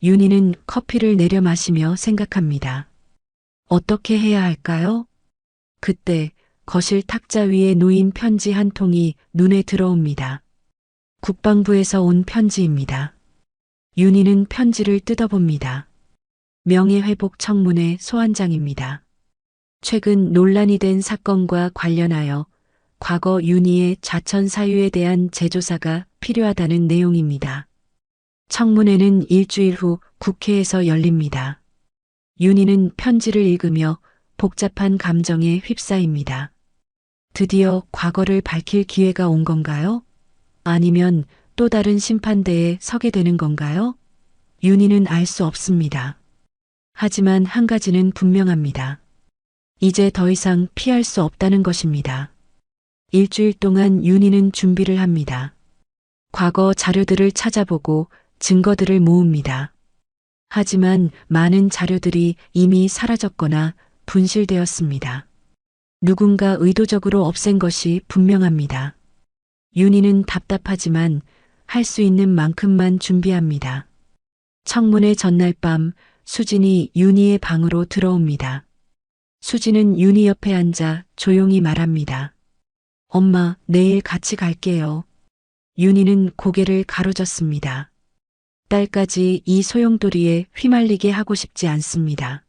윤희는 커피를 내려 마시며 생각합니다. 어떻게 해야 할까요? 그때 거실 탁자 위에 놓인 편지 한 통이 눈에 들어옵니다. 국방부에서 온 편지입니다. 윤희는 편지를 뜯어봅니다. 명예회복 청문회 소환장입니다. 최근 논란이 된 사건과 관련하여 과거 윤희의 좌천 사유에 대한 재조사가 필요하다는 내용입니다. 청문회는 일주일 후 국회에서 열립니다. 윤희는 편지를 읽으며 복잡한 감정에 휩싸입니다. 드디어 과거를 밝힐 기회가 온 건가요? 아니면 또 다른 심판대에 서게 되는 건가요? 윤희는 알 수 없습니다. 하지만 한 가지는 분명합니다. 이제 더 이상 피할 수 없다는 것입니다. 일주일 동안 윤희는 준비를 합니다. 과거 자료들을 찾아보고 증거들을 모읍니다. 하지만 많은 자료들이 이미 사라졌거나 분실되었습니다. 누군가 의도적으로 없앤 것이 분명합니다. 윤희는 답답하지만 할 수 있는 만큼만 준비합니다. 청문회 전날 밤 수진이 윤희의 방으로 들어옵니다. 수진은 윤희 옆에 앉아 조용히 말합니다. 엄마, 내일 같이 갈게요. 윤희는 고개를 가로젓습니다. 딸까지 이 소용돌이에 휘말리게 하고 싶지 않습니다.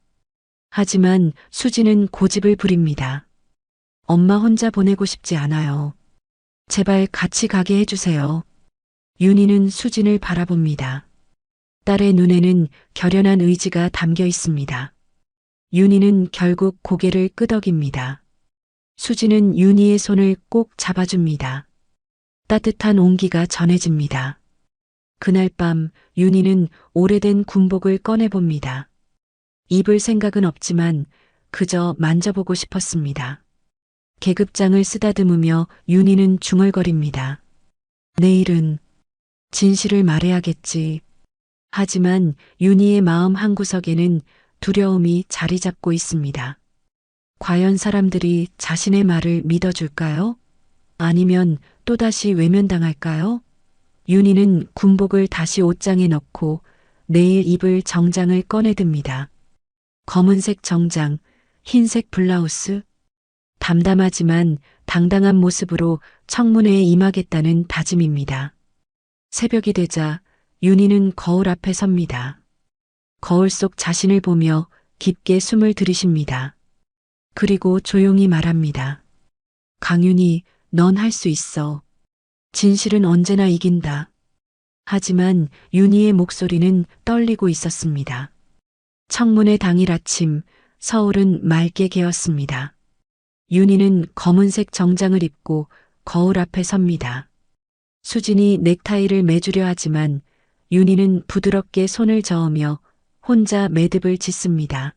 하지만 수진은 고집을 부립니다. 엄마 혼자 보내고 싶지 않아요. 제발 같이 가게 해주세요. 윤희는 수진을 바라봅니다. 딸의 눈에는 결연한 의지가 담겨 있습니다. 윤희는 결국 고개를 끄덕입니다. 수진은 윤희의 손을 꼭 잡아줍니다. 따뜻한 온기가 전해집니다. 그날 밤 윤희는 오래된 군복을 꺼내봅니다. 입을 생각은 없지만 그저 만져보고 싶었습니다. 계급장을 쓰다듬으며 윤희는 중얼거립니다. 내일은 진실을 말해야겠지. 하지만 윤희의 마음 한구석에는 두려움이 자리 잡고 있습니다. 과연 사람들이 자신의 말을 믿어줄까요? 아니면 또다시 외면당할까요? 윤희는 군복을 다시 옷장에 넣고 내일 입을 정장을 꺼내듭니다. 검은색 정장, 흰색 블라우스. 담담하지만 당당한 모습으로 청문회에 임하겠다는 다짐입니다. 새벽이 되자 윤희는 거울 앞에 섭니다. 거울 속 자신을 보며 깊게 숨을 들이쉽니다. 그리고 조용히 말합니다. 강윤희, 넌 할 수 있어. 진실은 언제나 이긴다. 하지만 윤희의 목소리는 떨리고 있었습니다. 청문회 당일 아침 서울은 맑게 개었습니다. 윤희는 검은색 정장을 입고 거울 앞에 섭니다. 수진이 넥타이를 매주려 하지만 윤희는 부드럽게 손을 저으며 혼자 매듭을 짓습니다.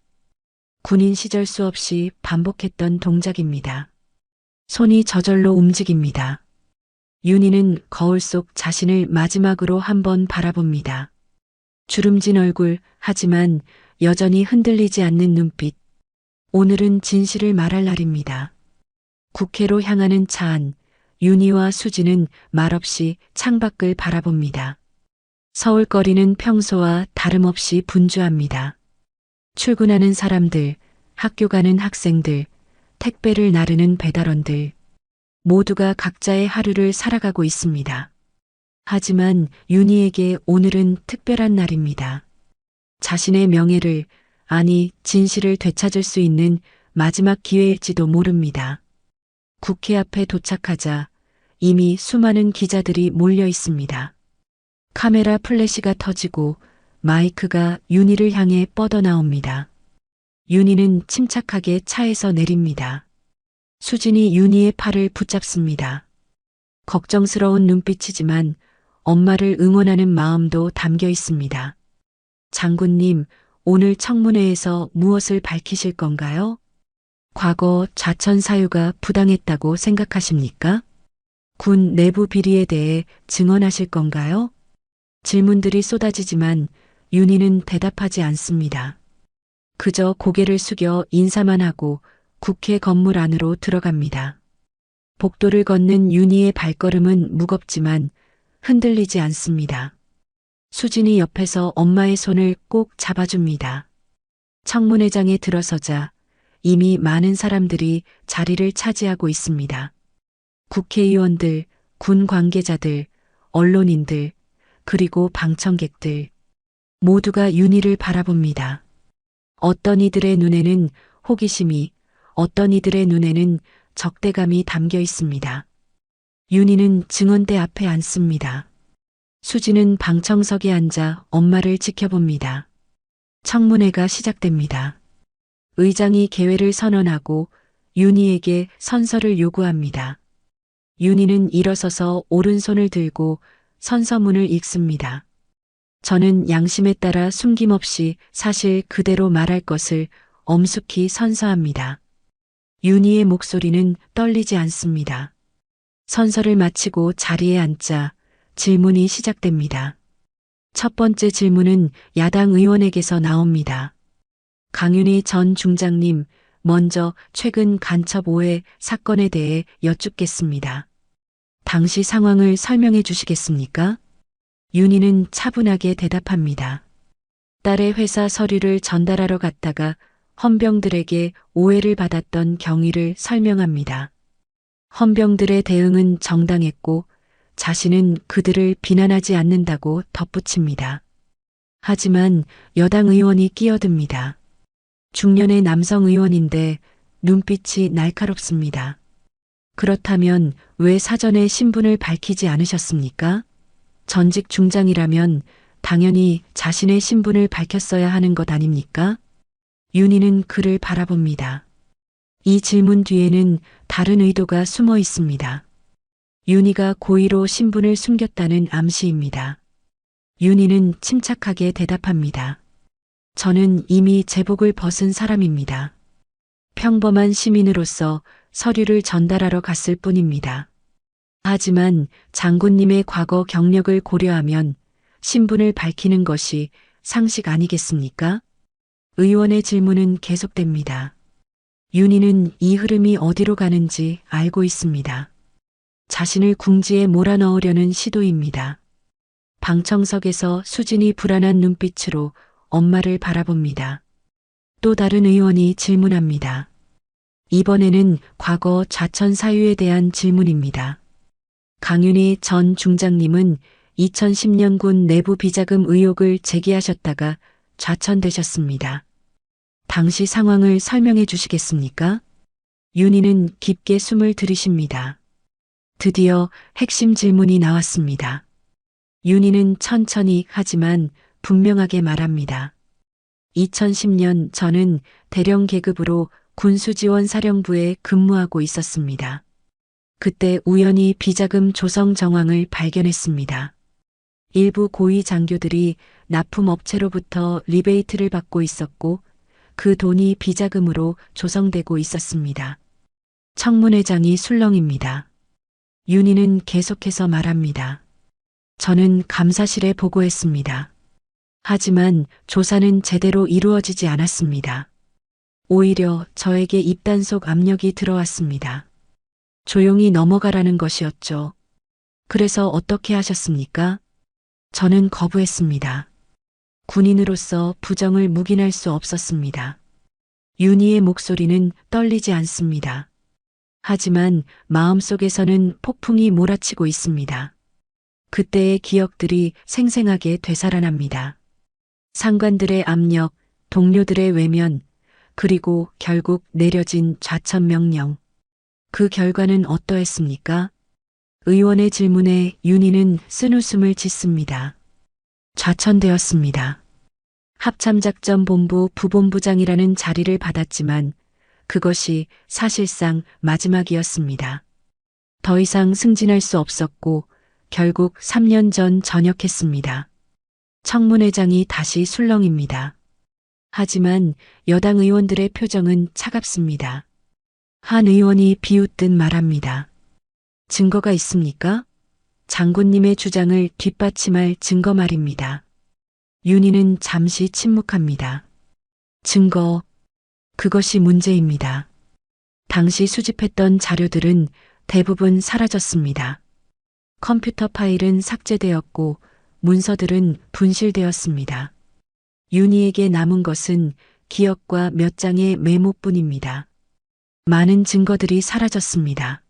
군인 시절 수없이 반복했던 동작입니다. 손이 저절로 움직입니다. 윤희는 거울 속 자신을 마지막으로 한번 바라봅니다. 주름진 얼굴, 하지만 여전히 흔들리지 않는 눈빛. 오늘은 진실을 말할 날입니다. 국회로 향하는 차 안, 윤희와 수진은 말없이 창밖을 바라봅니다. 서울거리는 평소와 다름없이 분주합니다. 출근하는 사람들, 학교 가는 학생들, 택배를 나르는 배달원들, 모두가 각자의 하루를 살아가고 있습니다. 하지만 윤희에게 오늘은 특별한 날입니다. 자신의 명예를, 아니 진실을 되찾을 수 있는 마지막 기회일지도 모릅니다. 국회 앞에 도착하자 이미 수많은 기자들이 몰려 있습니다. 카메라 플래시가 터지고 마이크가 윤희를 향해 뻗어나옵니다. 윤희는 침착하게 차에서 내립니다. 수진이 윤희의 팔을 붙잡습니다. 걱정스러운 눈빛이지만 엄마를 응원하는 마음도 담겨 있습니다. 장군님, 오늘 청문회에서 무엇을 밝히실 건가요? 과거 좌천 사유가 부당했다고 생각하십니까? 군 내부 비리에 대해 증언하실 건가요? 질문들이 쏟아지지만 윤희는 대답하지 않습니다. 그저 고개를 숙여 인사만 하고 국회 건물 안으로 들어갑니다. 복도를 걷는 윤희의 발걸음은 무겁지만 흔들리지 않습니다. 수진이 옆에서 엄마의 손을 꼭 잡아줍니다. 청문회장에 들어서자 이미 많은 사람들이 자리를 차지하고 있습니다. 국회의원들, 군 관계자들, 언론인들, 그리고 방청객들 모두가 윤희를 바라봅니다. 어떤 이들의 눈에는 호기심이, 어떤 이들의 눈에는 적대감이 담겨 있습니다. 윤희는 증언대 앞에 앉습니다. 수진은 방청석에 앉아 엄마를 지켜봅니다. 청문회가 시작됩니다. 의장이 개회를 선언하고 윤희에게 선서를 요구합니다. 윤희는 일어서서 오른손을 들고 선서문을 읽습니다. 저는 양심에 따라 숨김없이 사실 그대로 말할 것을 엄숙히 선서합니다. 윤희의 목소리는 떨리지 않습니다. 선서를 마치고 자리에 앉자 질문이 시작됩니다. 첫 번째 질문은 야당 의원에게서 나옵니다. 강윤희 전 중장님, 먼저 최근 간첩 오해 사건에 대해 여쭙겠습니다. 당시 상황을 설명해 주시겠습니까? 윤희는 차분하게 대답합니다. 딸의 회사 서류를 전달하러 갔다가 헌병들에게 오해를 받았던 경위를 설명합니다. 헌병들의 대응은 정당했고 자신은 그들을 비난하지 않는다고 덧붙입니다. 하지만 여당 의원이 끼어듭니다. 중년의 남성 의원인데 눈빛이 날카롭습니다. 그렇다면 왜 사전에 신분을 밝히지 않으셨습니까? 전직 중장이라면 당연히 자신의 신분을 밝혔어야 하는 것 아닙니까? 윤희는 그를 바라봅니다. 이 질문 뒤에는 다른 의도가 숨어 있습니다. 윤희가 고의로 신분을 숨겼다는 암시입니다. 윤희는 침착하게 대답합니다. 저는 이미 제복을 벗은 사람입니다. 평범한 시민으로서 서류를 전달하러 갔을 뿐입니다. 하지만 장군님의 과거 경력을 고려하면 신분을 밝히는 것이 상식 아니겠습니까? 의원의 질문은 계속됩니다. 윤희는 이 흐름이 어디로 가는지 알고 있습니다. 자신을 궁지에 몰아넣으려는 시도입니다. 방청석에서 수진이 불안한 눈빛으로 엄마를 바라봅니다. 또 다른 의원이 질문합니다. 이번에는 과거 좌천 사유에 대한 질문입니다. 강윤희 전 중장님은 2010년 군 내부 비자금 의혹을 제기하셨다가 좌천되셨습니다. 당시 상황을 설명해 주시겠습니까? 윤희는 깊게 숨을 들이쉽니다. 드디어 핵심 질문이 나왔습니다. 윤희는 천천히 하지만 분명하게 말합니다. 2010년 저는 대령 계급으로 군수지원사령부에 근무하고 있었습니다. 그때 우연히 비자금 조성 정황을 발견했습니다. 일부 고위 장교들이 납품업체로부터 리베이트를 받고 있었고 그 돈이 비자금으로 조성되고 있었습니다. 청문회장이 술렁입니다. 윤희는 계속해서 말합니다. 저는 감사실에 보고했습니다. 하지만 조사는 제대로 이루어지지 않았습니다. 오히려 저에게 입단속 압력이 들어왔습니다. 조용히 넘어가라는 것이었죠. 그래서 어떻게 하셨습니까? 저는 거부했습니다. 군인으로서 부정을 묵인할 수 없었습니다. 윤희의 목소리는 떨리지 않습니다. 하지만 마음속에서는 폭풍이 몰아치고 있습니다. 그때의 기억들이 생생하게 되살아납니다. 상관들의 압력, 동료들의 외면, 그리고 결국 내려진 좌천 명령. 그 결과는 어떠했습니까? 의원의 질문에 윤희는 쓴웃음을 짓습니다. 좌천되었습니다. 합참작전본부 부본부장이라는 자리를 받았지만 그것이 사실상 마지막이었습니다. 더 이상 승진할 수 없었고 결국 3년 전 전역했습니다. 청문회장이 다시 술렁입니다. 하지만 여당 의원들의 표정은 차갑습니다. 한 의원이 비웃듯 말합니다. 증거가 있습니까? 장군님의 주장을 뒷받침할 증거 말입니다. 윤희는 잠시 침묵합니다. 증거, 그것이 문제입니다. 당시 수집했던 자료들은 대부분 사라졌습니다. 컴퓨터 파일은 삭제되었고 문서들은 분실되었습니다. 윤희에게 남은 것은 기억과 몇 장의 메모뿐입니다. 많은 증거들이 사라졌습니다.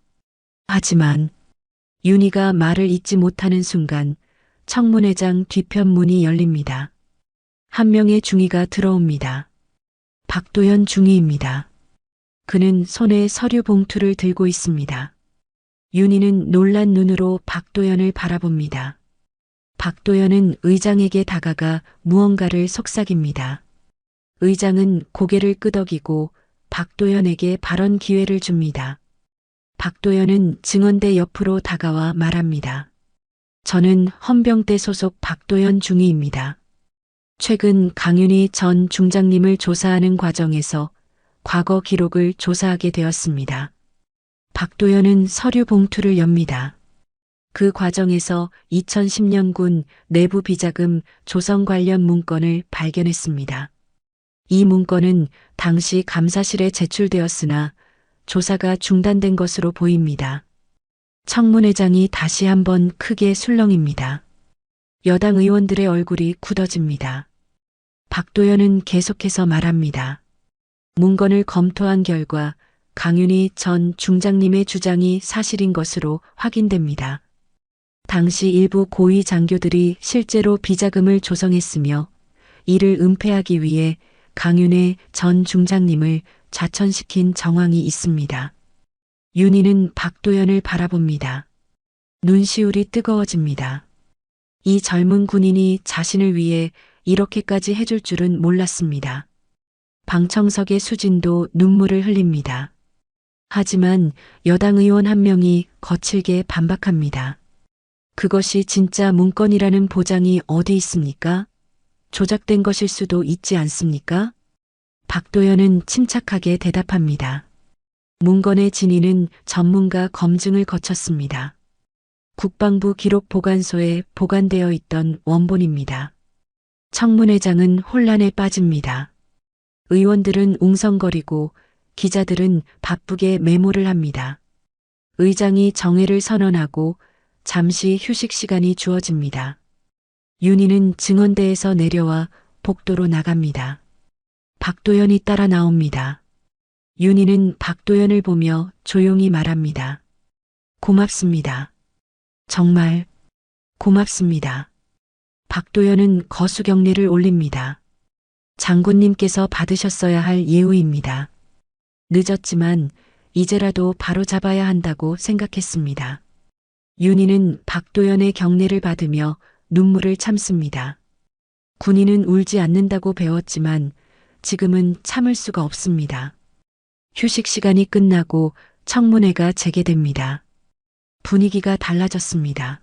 하지만 윤희가 말을 잇지 못하는 순간 청문회장 뒤편 문이 열립니다. 한 명의 중위가 들어옵니다. 박도연 중위입니다. 그는 손에 서류 봉투를 들고 있습니다. 윤희는 놀란 눈으로 박도연을 바라봅니다. 박도연은 의장에게 다가가 무언가를 속삭입니다. 의장은 고개를 끄덕이고 박도연에게 발언 기회를 줍니다. 박도연은 증언대 옆으로 다가와 말합니다. 저는 헌병대 소속 박도연 중위입니다. 최근 강윤희 전 중장님을 조사하는 과정에서 과거 기록을 조사하게 되었습니다. 박도연은 서류 봉투를 엽니다. 그 과정에서 2010년 군 내부 비자금 조성 관련 문건을 발견했습니다. 이 문건은 당시 감사실에 제출되었으나 조사가 중단된 것으로 보입니다. 청문회장이 다시 한번 크게 술렁입니다. 여당 의원들의 얼굴이 굳어집니다. 박도연은 계속해서 말합니다. 문건을 검토한 결과 강윤희 전 중장님의 주장이 사실인 것으로 확인됩니다. 당시 일부 고위 장교들이 실제로 비자금을 조성했으며 이를 은폐하기 위해 강윤희 전 중장님을 좌천시킨 정황이 있습니다. 윤희는 박도연을 바라봅니다. 눈시울이 뜨거워집니다. 이 젊은 군인이 자신을 위해 이렇게까지 해줄 줄은 몰랐습니다. 방청석의 수진도 눈물을 흘립니다. 하지만 여당 의원 한 명이 거칠게 반박합니다. 그것이 진짜 문건이라는 보장이 어디 있습니까? 조작된 것일 수도 있지 않습니까? 박도연은 침착하게 대답합니다. 문건의 진위는 전문가 검증을 거쳤습니다. 국방부 기록보관소에 보관되어 있던 원본입니다. 청문회장은 혼란에 빠집니다. 의원들은 웅성거리고 기자들은 바쁘게 메모를 합니다. 의장이 정회를 선언하고 잠시 휴식 시간이 주어집니다. 윤희는 증언대에서 내려와 복도로 나갑니다. 박도연이 따라 나옵니다. 윤희는 박도연을 보며 조용히 말합니다. 고맙습니다. 정말 고맙습니다. 박도연은 거수경례를 올립니다. 장군님께서 받으셨어야 할 예우입니다. 늦었지만 이제라도 바로 잡아야 한다고 생각했습니다. 윤희는 박도연의 경례를 받으며 눈물을 참습니다. 군인은 울지 않는다고 배웠지만 지금은 참을 수가 없습니다. 휴식 시간이 끝나고 청문회가 재개됩니다. 분위기가 달라졌습니다.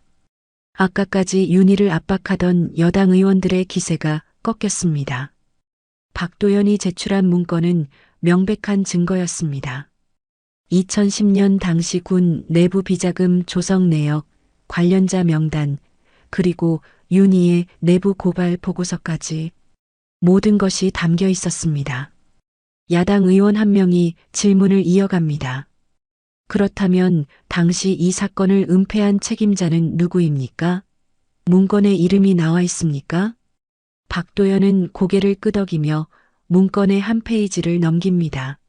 아까까지 윤희를 압박하던 여당 의원들의 기세가 꺾였습니다. 박도연이 제출한 문건은 명백한 증거였습니다. 2010년 당시 군 내부 비자금 조성 내역, 관련자 명단, 그리고 윤희의 내부 고발 보고서까지 모든 것이 담겨 있었습니다. 야당 의원 한 명이 질문을 이어갑니다. 그렇다면 당시 이 사건을 은폐한 책임자는 누구입니까? 문건에 이름이 나와 있습니까? 박도연은 고개를 끄덕이며 문건의 한 페이지를 넘깁니다.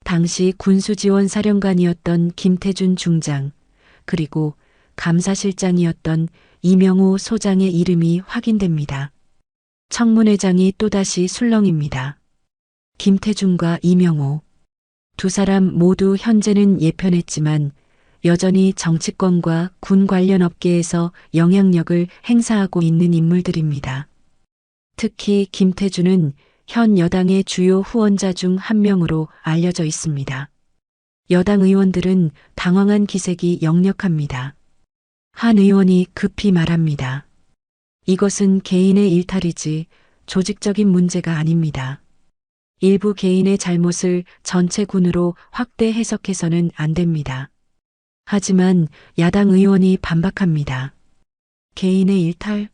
당시 군수지원사령관이었던 김태준 중장, 그리고 감사실장이었던 이명호 소장의 이름이 확인됩니다. 청문회장이 또다시 술렁입니다. 김태준과 이명호. 두 사람 모두 현재는 예편했지만 여전히 정치권과 군 관련 업계에서 영향력을 행사하고 있는 인물들입니다. 특히 김태준은 현 여당의 주요 후원자 중 한 명으로 알려져 있습니다. 여당 의원들은 당황한 기색이 역력합니다. 한 의원이 급히 말합니다. 이것은 개인의 일탈이지 조직적인 문제가 아닙니다. 일부 개인의 잘못을 전체 군으로 확대 해석해서는 안 됩니다. 하지만 야당 의원이 반박합니다. 개인의 일탈?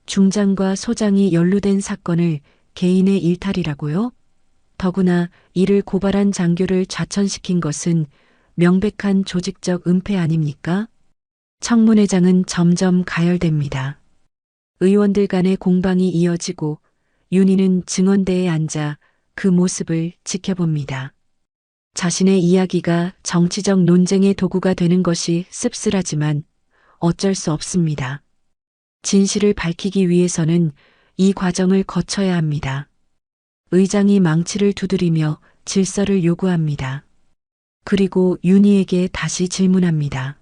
중장과 소장이 연루된 사건을 개인의 일탈이라고요? 더구나 이를 고발한 장교를 좌천시킨 것은 명백한 조직적 은폐 아닙니까? 청문회장은 점점 가열됩니다. 의원들 간의 공방이 이어지고 윤희는 증언대에 앉아 그 모습을 지켜봅니다. 자신의 이야기가 정치적 논쟁의 도구가 되는 것이 씁쓸하지만 어쩔 수 없습니다. 진실을 밝히기 위해서는 이 과정을 거쳐야 합니다. 의장이 망치를 두드리며 질서를 요구합니다. 그리고 윤희에게 다시 질문합니다.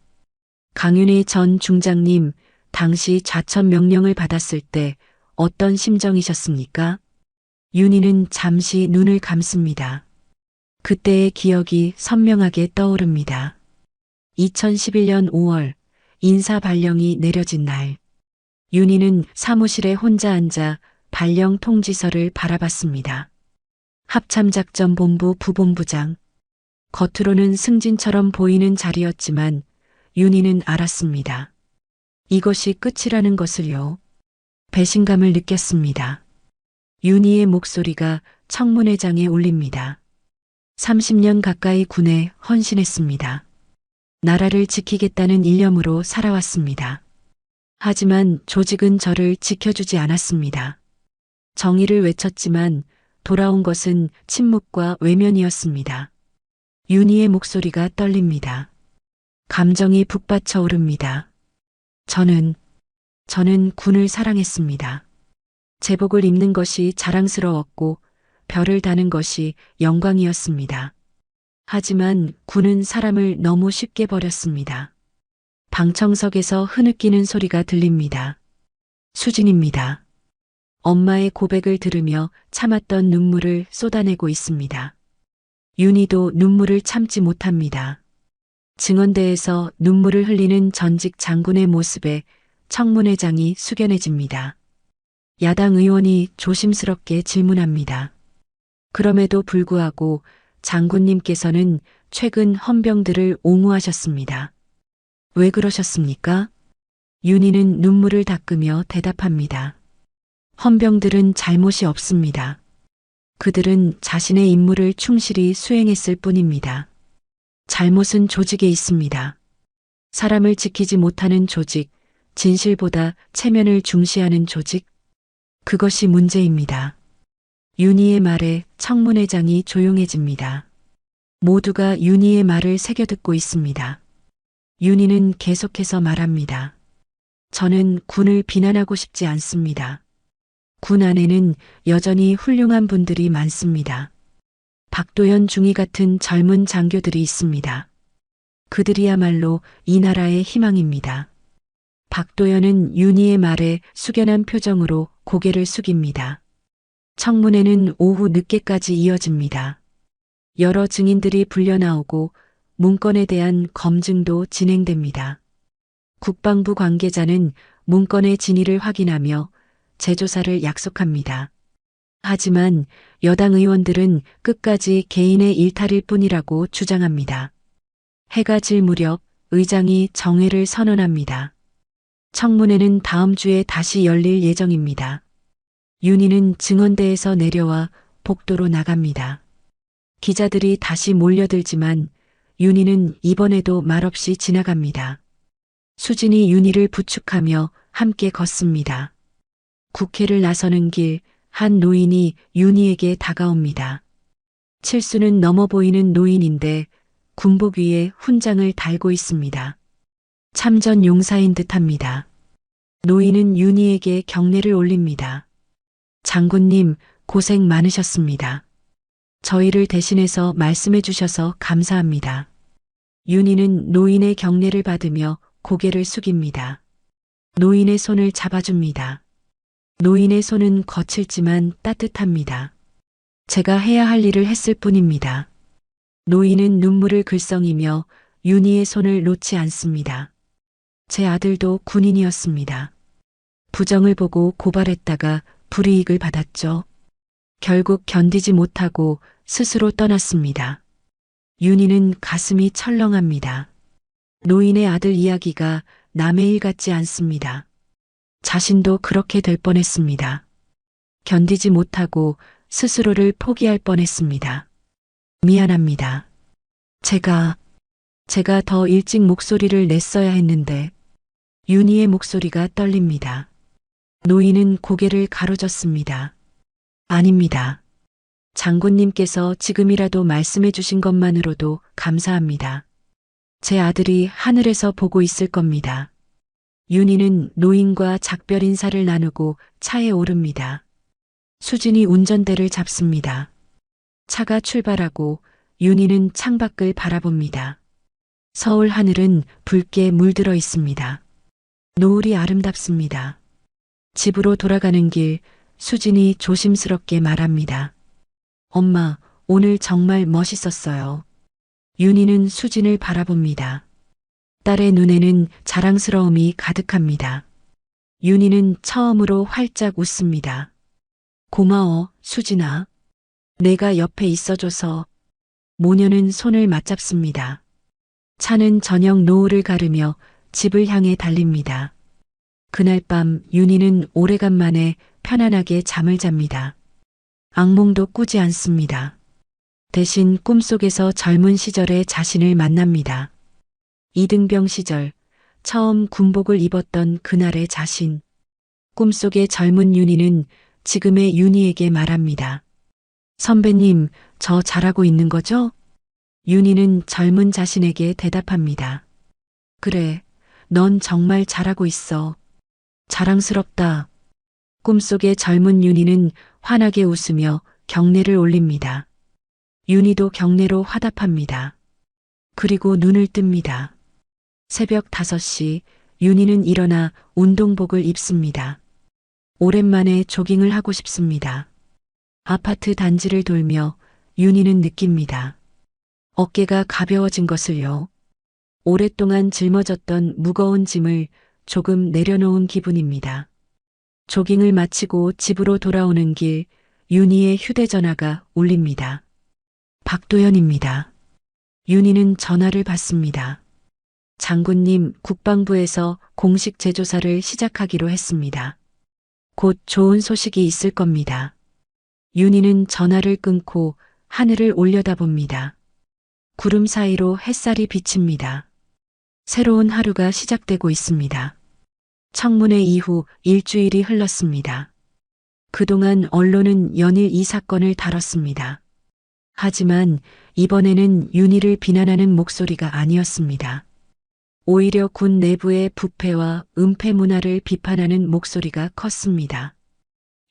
강윤희 전 중장님, 당시 좌천 명령을 받았을 때 어떤 심정이셨습니까? 윤희는 잠시 눈을 감습니다. 그때의 기억이 선명하게 떠오릅니다. 2011년 5월 인사 발령이 내려진 날. 윤희는 사무실에 혼자 앉아 발령 통지서를 바라봤습니다. 합참작전본부 부본부장. 겉으로는 승진처럼 보이는 자리였지만 윤희는 알았습니다. 이것이 끝이라는 것을요. 배신감을 느꼈습니다. 윤희의 목소리가 청문회장에 울립니다. 30년 가까이 군에 헌신했습니다. 나라를 지키겠다는 일념으로 살아왔습니다. 하지만 조직은 저를 지켜주지 않았습니다. 정의를 외쳤지만 돌아온 것은 침묵과 외면이었습니다. 윤희의 목소리가 떨립니다. 감정이 북받쳐 오릅니다. 저는 군을 사랑했습니다. 제복을 입는 것이 자랑스러웠고 별을 다는 것이 영광이었습니다. 하지만 군은 사람을 너무 쉽게 버렸습니다. 방청석에서 흐느끼는 소리가 들립니다. 수진입니다. 엄마의 고백을 들으며 참았던 눈물을 쏟아내고 있습니다. 윤희도 눈물을 참지 못합니다. 증언대에서 눈물을 흘리는 전직 장군의 모습에 청문회장이 숙연해집니다. 야당 의원이 조심스럽게 질문합니다. 그럼에도 불구하고 장군님께서는 최근 헌병들을 옹호하셨습니다. 왜 그러셨습니까? 윤희는 눈물을 닦으며 대답합니다. 헌병들은 잘못이 없습니다. 그들은 자신의 임무를 충실히 수행했을 뿐입니다. 잘못은 조직에 있습니다. 사람을 지키지 못하는 조직, 진실보다 체면을 중시하는 조직, 그것이 문제입니다. 윤희의 말에 청문회장이 조용해집니다. 모두가 윤희의 말을 새겨듣고 있습니다. 윤희는 계속해서 말합니다. 저는 군을 비난하고 싶지 않습니다. 군 안에는 여전히 훌륭한 분들이 많습니다. 박도연 중위 같은 젊은 장교들이 있습니다. 그들이야말로 이 나라의 희망입니다. 박도연은 윤희의 말에 숙연한 표정으로 고개를 숙입니다. 청문회는 오후 늦게까지 이어집니다. 여러 증인들이 불려 나오고 문건에 대한 검증도 진행됩니다. 국방부 관계자는 문건의 진위를 확인하며 재조사를 약속합니다. 하지만 여당 의원들은 끝까지 개인의 일탈일 뿐이라고 주장합니다. 해가 질 무렵 의장이 정회를 선언합니다. 청문회는 다음 주에 다시 열릴 예정입니다. 윤희는 증언대에서 내려와 복도로 나갑니다. 기자들이 다시 몰려들지만 윤희는 이번에도 말없이 지나갑니다. 수진이 윤희를 부축하며 함께 걷습니다. 국회를 나서는 길, 한 노인이 윤희에게 다가옵니다. 칠수는 넘어 보이는 노인인데 군복 위에 훈장을 달고 있습니다. 참전 용사인 듯합니다. 노인은 윤희에게 경례를 올립니다. 장군님, 고생 많으셨습니다. 저희를 대신해서 말씀해 주셔서 감사합니다. 윤희는 노인의 경례를 받으며 고개를 숙입니다. 노인의 손을 잡아줍니다. 노인의 손은 거칠지만 따뜻합니다. 제가 해야 할 일을 했을 뿐입니다. 노인은 눈물을 글썽이며 윤희의 손을 놓지 않습니다. 제 아들도 군인이었습니다. 부정을 보고 고발했다가 불이익을 받았죠. 결국 견디지 못하고 스스로 떠났습니다. 윤희는 가슴이 철렁합니다. 노인의 아들 이야기가 남의 일 같지 않습니다. 자신도 그렇게 될 뻔했습니다. 견디지 못하고 스스로를 포기할 뻔했습니다. 미안합니다. 제가 더 일찍 목소리를 냈어야 했는데. 윤희의 목소리가 떨립니다. 노인은 고개를 가로젓습니다. 아닙니다. 장군님께서 지금이라도 말씀해 주신 것만으로도 감사합니다. 제 아들이 하늘에서 보고 있을 겁니다. 윤희는 노인과 작별 인사를 나누고 차에 오릅니다. 수진이 운전대를 잡습니다. 차가 출발하고 윤희는 창밖을 바라봅니다. 서울 하늘은 붉게 물들어 있습니다. 노을이 아름답습니다. 집으로 돌아가는 길, 수진이 조심스럽게 말합니다. 엄마, 오늘 정말 멋있었어요. 윤희는 수진을 바라봅니다. 딸의 눈에는 자랑스러움이 가득합니다. 윤희는 처음으로 활짝 웃습니다. 고마워, 수진아. 내가 옆에 있어줘서. 모녀는 손을 맞잡습니다. 차는 저녁 노을을 가르며 집을 향해 달립니다. 그날 밤 윤희는 오래간만에 편안하게 잠을 잡니다. 악몽도 꾸지 않습니다. 대신 꿈속에서 젊은 시절의 자신을 만납니다. 이등병 시절 처음 군복을 입었던 그날의 자신. 꿈속의 젊은 윤희는 지금의 윤희에게 말합니다. 선배님, 저 잘하고 있는 거죠? 윤희는 젊은 자신에게 대답합니다. 그래, 넌 정말 잘하고 있어. 자랑스럽다. 꿈속의 젊은 윤희는 환하게 웃으며 경례를 올립니다. 윤희도 경례로 화답합니다. 그리고 눈을 뜹니다. 새벽 5시 윤희는 일어나 운동복을 입습니다. 오랜만에 조깅을 하고 싶습니다. 아파트 단지를 돌며 윤희는 느낍니다. 어깨가 가벼워진 것을요. 오랫동안 짊어졌던 무거운 짐을 조금 내려놓은 기분입니다. 조깅을 마치고 집으로 돌아오는 길, 윤희의 휴대전화가 울립니다. 박도연입니다. 윤희는 전화를 받습니다. 장군님, 국방부에서 공식 재조사를 시작하기로 했습니다. 곧 좋은 소식이 있을 겁니다. 윤희는 전화를 끊고 하늘을 올려다봅니다. 구름 사이로 햇살이 비칩니다. 새로운 하루가 시작되고 있습니다. 청문회 이후 일주일이 흘렀습니다. 그동안 언론은 연일 이 사건을 다뤘습니다. 하지만 이번에는 윤희를 비난하는 목소리가 아니었습니다. 오히려 군 내부의 부패와 은폐 문화를 비판하는 목소리가 컸습니다.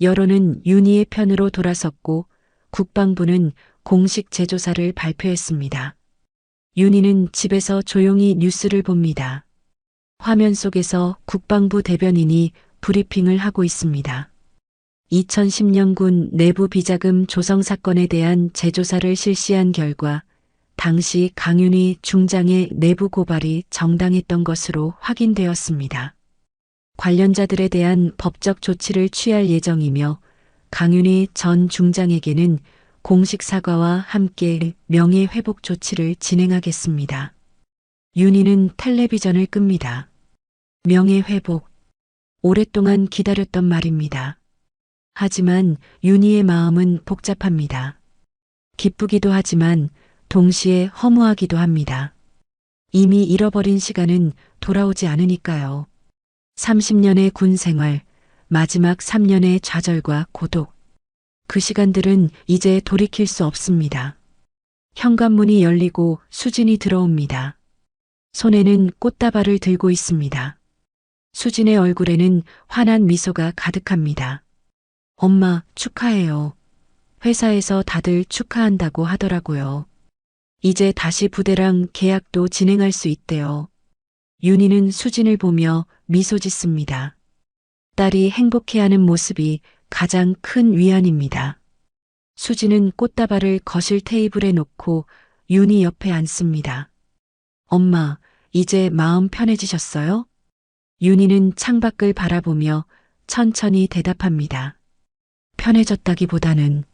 여론은 윤희의 편으로 돌아섰고 국방부는 공식 재조사를 발표했습니다. 윤희는 집에서 조용히 뉴스를 봅니다. 화면 속에서 국방부 대변인이 브리핑을 하고 있습니다. 2010년 군 내부 비자금 조성 사건에 대한 재조사를 실시한 결과 당시 강윤희 중장의 내부 고발이 정당했던 것으로 확인되었습니다. 관련자들에 대한 법적 조치를 취할 예정이며 강윤희 전 중장에게는 공식 사과와 함께 명예회복 조치를 진행하겠습니다. 윤희는 텔레비전을 끕니다. 명예회복. 오랫동안 기다렸던 말입니다. 하지만 윤희의 마음은 복잡합니다. 기쁘기도 하지만 동시에 허무하기도 합니다. 이미 잃어버린 시간은 돌아오지 않으니까요. 30년의 군 생활, 마지막 3년의 좌절과 고독. 그 시간들은 이제 돌이킬 수 없습니다. 현관문이 열리고 수진이 들어옵니다. 손에는 꽃다발을 들고 있습니다. 수진의 얼굴에는 환한 미소가 가득합니다. 엄마, 축하해요. 회사에서 다들 축하한다고 하더라고요. 이제 다시 부대랑 계약도 진행할 수 있대요. 윤희는 수진을 보며 미소 짓습니다. 딸이 행복해하는 모습이 가장 큰 위안입니다. 수진은 꽃다발을 거실 테이블에 놓고 윤희 옆에 앉습니다. 엄마, 이제 마음 편해지셨어요? 윤희는 창밖을 바라보며 천천히 대답합니다. 편해졌다기보다는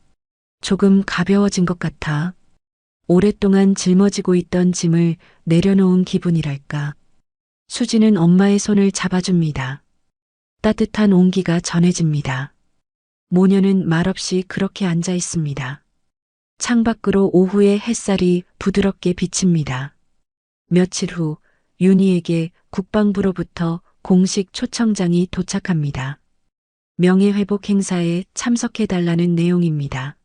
조금 가벼워진 것 같아. 오랫동안 짊어지고 있던 짐을 내려놓은 기분이랄까. 수진은 엄마의 손을 잡아줍니다. 따뜻한 온기가 전해집니다. 모녀는 말없이 그렇게 앉아 있습니다. 창밖으로 오후의 햇살이 부드럽게 비칩니다. 며칠 후 윤희에게 국방부로부터 공식 초청장이 도착합니다. 명예회복 행사에 참석해달라는 내용입니다.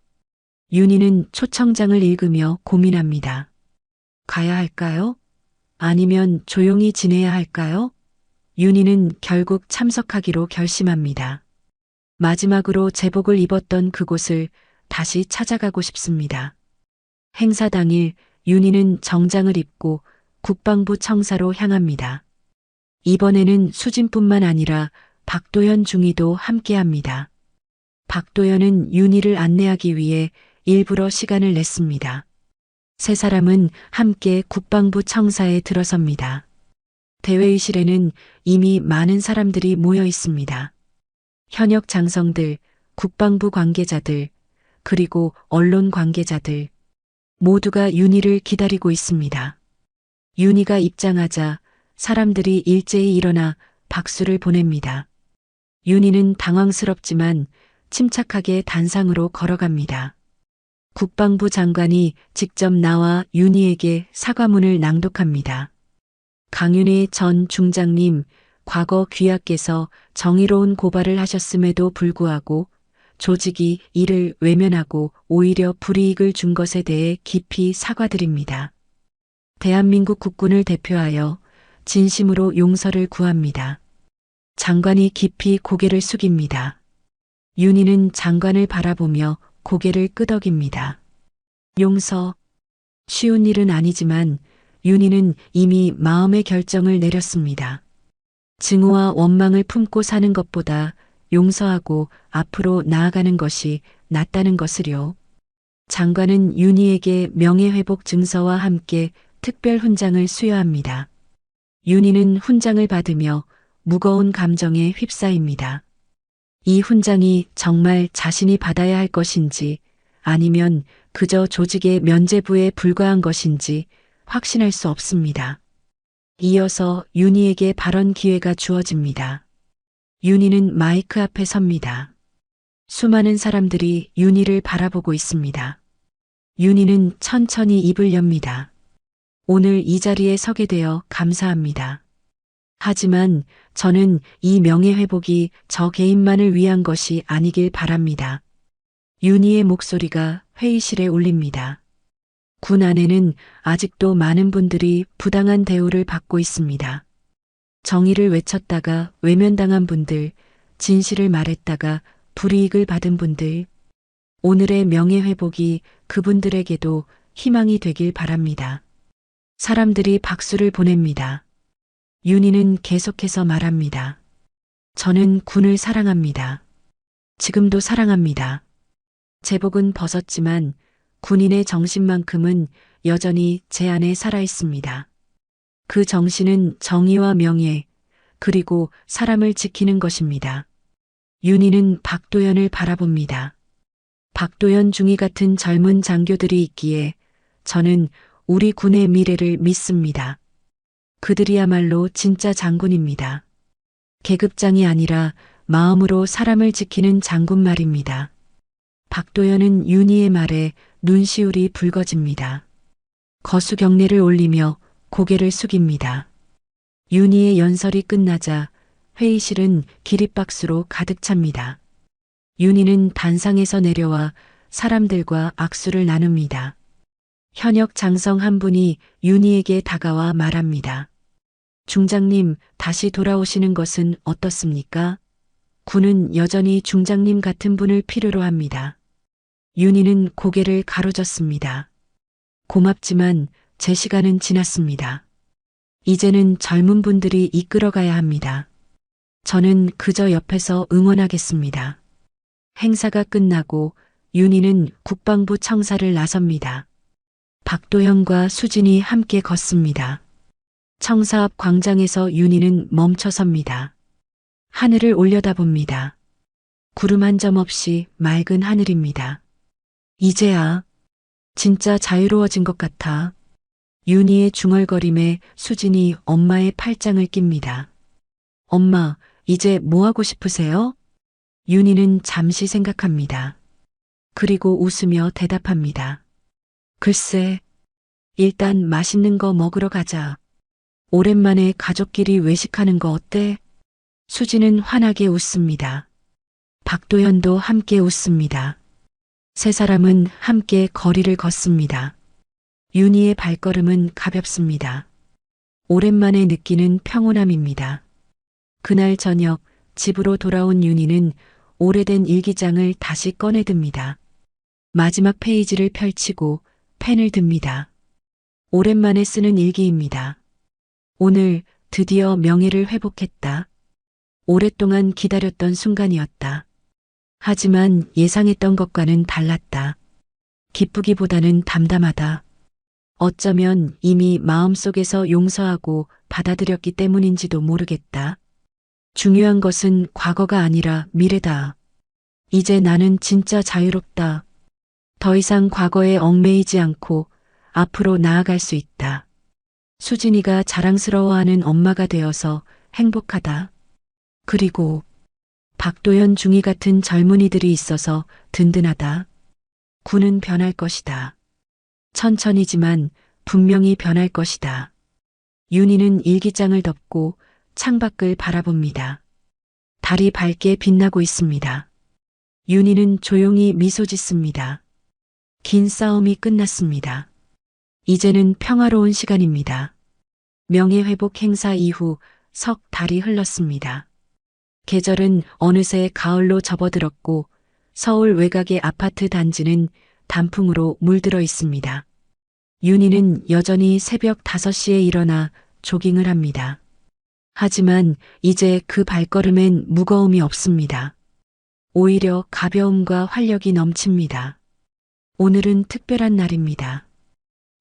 윤희는 초청장을 읽으며 고민합니다. 가야 할까요? 아니면 조용히 지내야 할까요? 윤희는 결국 참석하기로 결심합니다. 마지막으로 제복을 입었던 그곳을 다시 찾아가고 싶습니다. 행사 당일 윤희는 정장을 입고 국방부 청사로 향합니다. 이번에는 수진뿐만 아니라 박도현 중위도 함께합니다. 박도현은 윤희를 안내하기 위해 일부러 시간을 냈습니다. 세 사람은 함께 국방부 청사에 들어섭니다. 대회의실에는 이미 많은 사람들이 모여 있습니다. 현역 장성들, 국방부 관계자들, 그리고 언론 관계자들 모두가 윤희를 기다리고 있습니다. 윤희가 입장하자 사람들이 일제히 일어나 박수를 보냅니다. 윤희는 당황스럽지만 침착하게 단상으로 걸어갑니다. 국방부 장관이 직접 나와 윤희에게 사과문을 낭독합니다. 강윤희 전 중장님, 과거 귀하께서 정의로운 고발을 하셨음에도 불구하고 조직이 이를 외면하고 오히려 불이익을 준 것에 대해 깊이 사과드립니다. 대한민국 국군을 대표하여 진심으로 용서를 구합니다. 장관이 깊이 고개를 숙입니다. 윤희는 장관을 바라보며 고개를 끄덕입니다. 용서. 쉬운 일은 아니지만 윤희는 이미 마음의 결정을 내렸습니다. 증오와 원망을 품고 사는 것보다 용서하고 앞으로 나아가는 것이 낫다는 것을요. 장관은 윤희에게 명예회복 증서와 함께 특별 훈장을 수여합니다. 윤희는 훈장을 받으며 무거운 감정에 휩싸입니다. 이 훈장이 정말 자신이 받아야 할 것인지 아니면 그저 조직의 면죄부에 불과한 것인지 확신할 수 없습니다. 이어서 윤희에게 발언 기회가 주어집니다. 윤희는 마이크 앞에 섭니다. 수많은 사람들이 윤희를 바라보고 있습니다. 윤희는 천천히 입을 엽니다. 오늘 이 자리에 서게 되어 감사합니다. 하지만 저는 이 명예회복이 저 개인만을 위한 것이 아니길 바랍니다. 윤희의 목소리가 회의실에 울립니다. 군 안에는 아직도 많은 분들이 부당한 대우를 받고 있습니다. 정의를 외쳤다가 외면당한 분들, 진실을 말했다가 불이익을 받은 분들, 오늘의 명예회복이 그분들에게도 희망이 되길 바랍니다. 사람들이 박수를 보냅니다. 윤희는 계속해서 말합니다. 저는 군을 사랑합니다. 지금도 사랑합니다. 제복은 벗었지만 군인의 정신만큼은 여전히 제 안에 살아 있습니다. 그 정신은 정의와 명예, 그리고 사람을 지키는 것입니다. 윤희는 박도연을 바라봅니다. 박도연 중위 같은 젊은 장교들이 있기에 저는 우리 군의 미래를 믿습니다. 그들이야말로 진짜 장군입니다. 계급장이 아니라 마음으로 사람을 지키는 장군 말입니다. 박도연은 윤희의 말에 눈시울이 붉어집니다. 거수경례를 올리며 고개를 숙입니다. 윤희의 연설이 끝나자 회의실은 기립박수로 가득 찹니다. 윤희는 단상에서 내려와 사람들과 악수를 나눕니다. 현역 장성 한 분이 윤희에게 다가와 말합니다. 중장님, 다시 돌아오시는 것은 어떻습니까? 군은 여전히 중장님 같은 분을 필요로 합니다. 윤희는 고개를 가로젓습니다. 고맙지만 제 시간은 지났습니다. 이제는 젊은 분들이 이끌어가야 합니다. 저는 그저 옆에서 응원하겠습니다. 행사가 끝나고 윤희는 국방부 청사를 나섭니다. 박도현과 수진이 함께 걷습니다. 청사 앞 광장에서 윤희는 멈춰섭니다. 하늘을 올려다봅니다. 구름 한 점 없이 맑은 하늘입니다. 이제야 진짜 자유로워진 것 같아. 윤희의 중얼거림에 수진이 엄마의 팔짱을 낍니다. 엄마, 이제 뭐 하고 싶으세요? 윤희는 잠시 생각합니다. 그리고 웃으며 대답합니다. 글쎄, 일단 맛있는 거 먹으러 가자. 오랜만에 가족끼리 외식하는 거 어때? 수진은 환하게 웃습니다. 박도현도 함께 웃습니다. 세 사람은 함께 거리를 걷습니다. 윤희의 발걸음은 가볍습니다. 오랜만에 느끼는 평온함입니다. 그날 저녁 집으로 돌아온 윤희는 오래된 일기장을 다시 꺼내듭니다. 마지막 페이지를 펼치고 펜을 듭니다. 오랜만에 쓰는 일기입니다. 오늘 드디어 명예를 회복했다. 오랫동안 기다렸던 순간이었다. 하지만 예상했던 것과는 달랐다. 기쁘기보다는 담담하다. 어쩌면 이미 마음속에서 용서하고 받아들였기 때문인지도 모르겠다. 중요한 것은 과거가 아니라 미래다. 이제 나는 진짜 자유롭다. 더 이상 과거에 얽매이지 않고 앞으로 나아갈 수 있다. 수진이가 자랑스러워하는 엄마가 되어서 행복하다. 그리고 박도현 중위 같은 젊은이들이 있어서 든든하다. 군은 변할 것이다. 천천히지만 분명히 변할 것이다. 윤희는 일기장을 덮고 창밖을 바라봅니다. 달이 밝게 빛나고 있습니다. 윤희는 조용히 미소 짓습니다. 긴 싸움이 끝났습니다. 이제는 평화로운 시간입니다. 명예회복 행사 이후 석 달이 흘렀습니다. 계절은 어느새 가을로 접어들었고 서울 외곽의 아파트 단지는 단풍으로 물들어 있습니다. 윤희는 여전히 새벽 5시에 일어나 조깅을 합니다. 하지만 이제 그 발걸음엔 무거움이 없습니다. 오히려 가벼움과 활력이 넘칩니다. 오늘은 특별한 날입니다.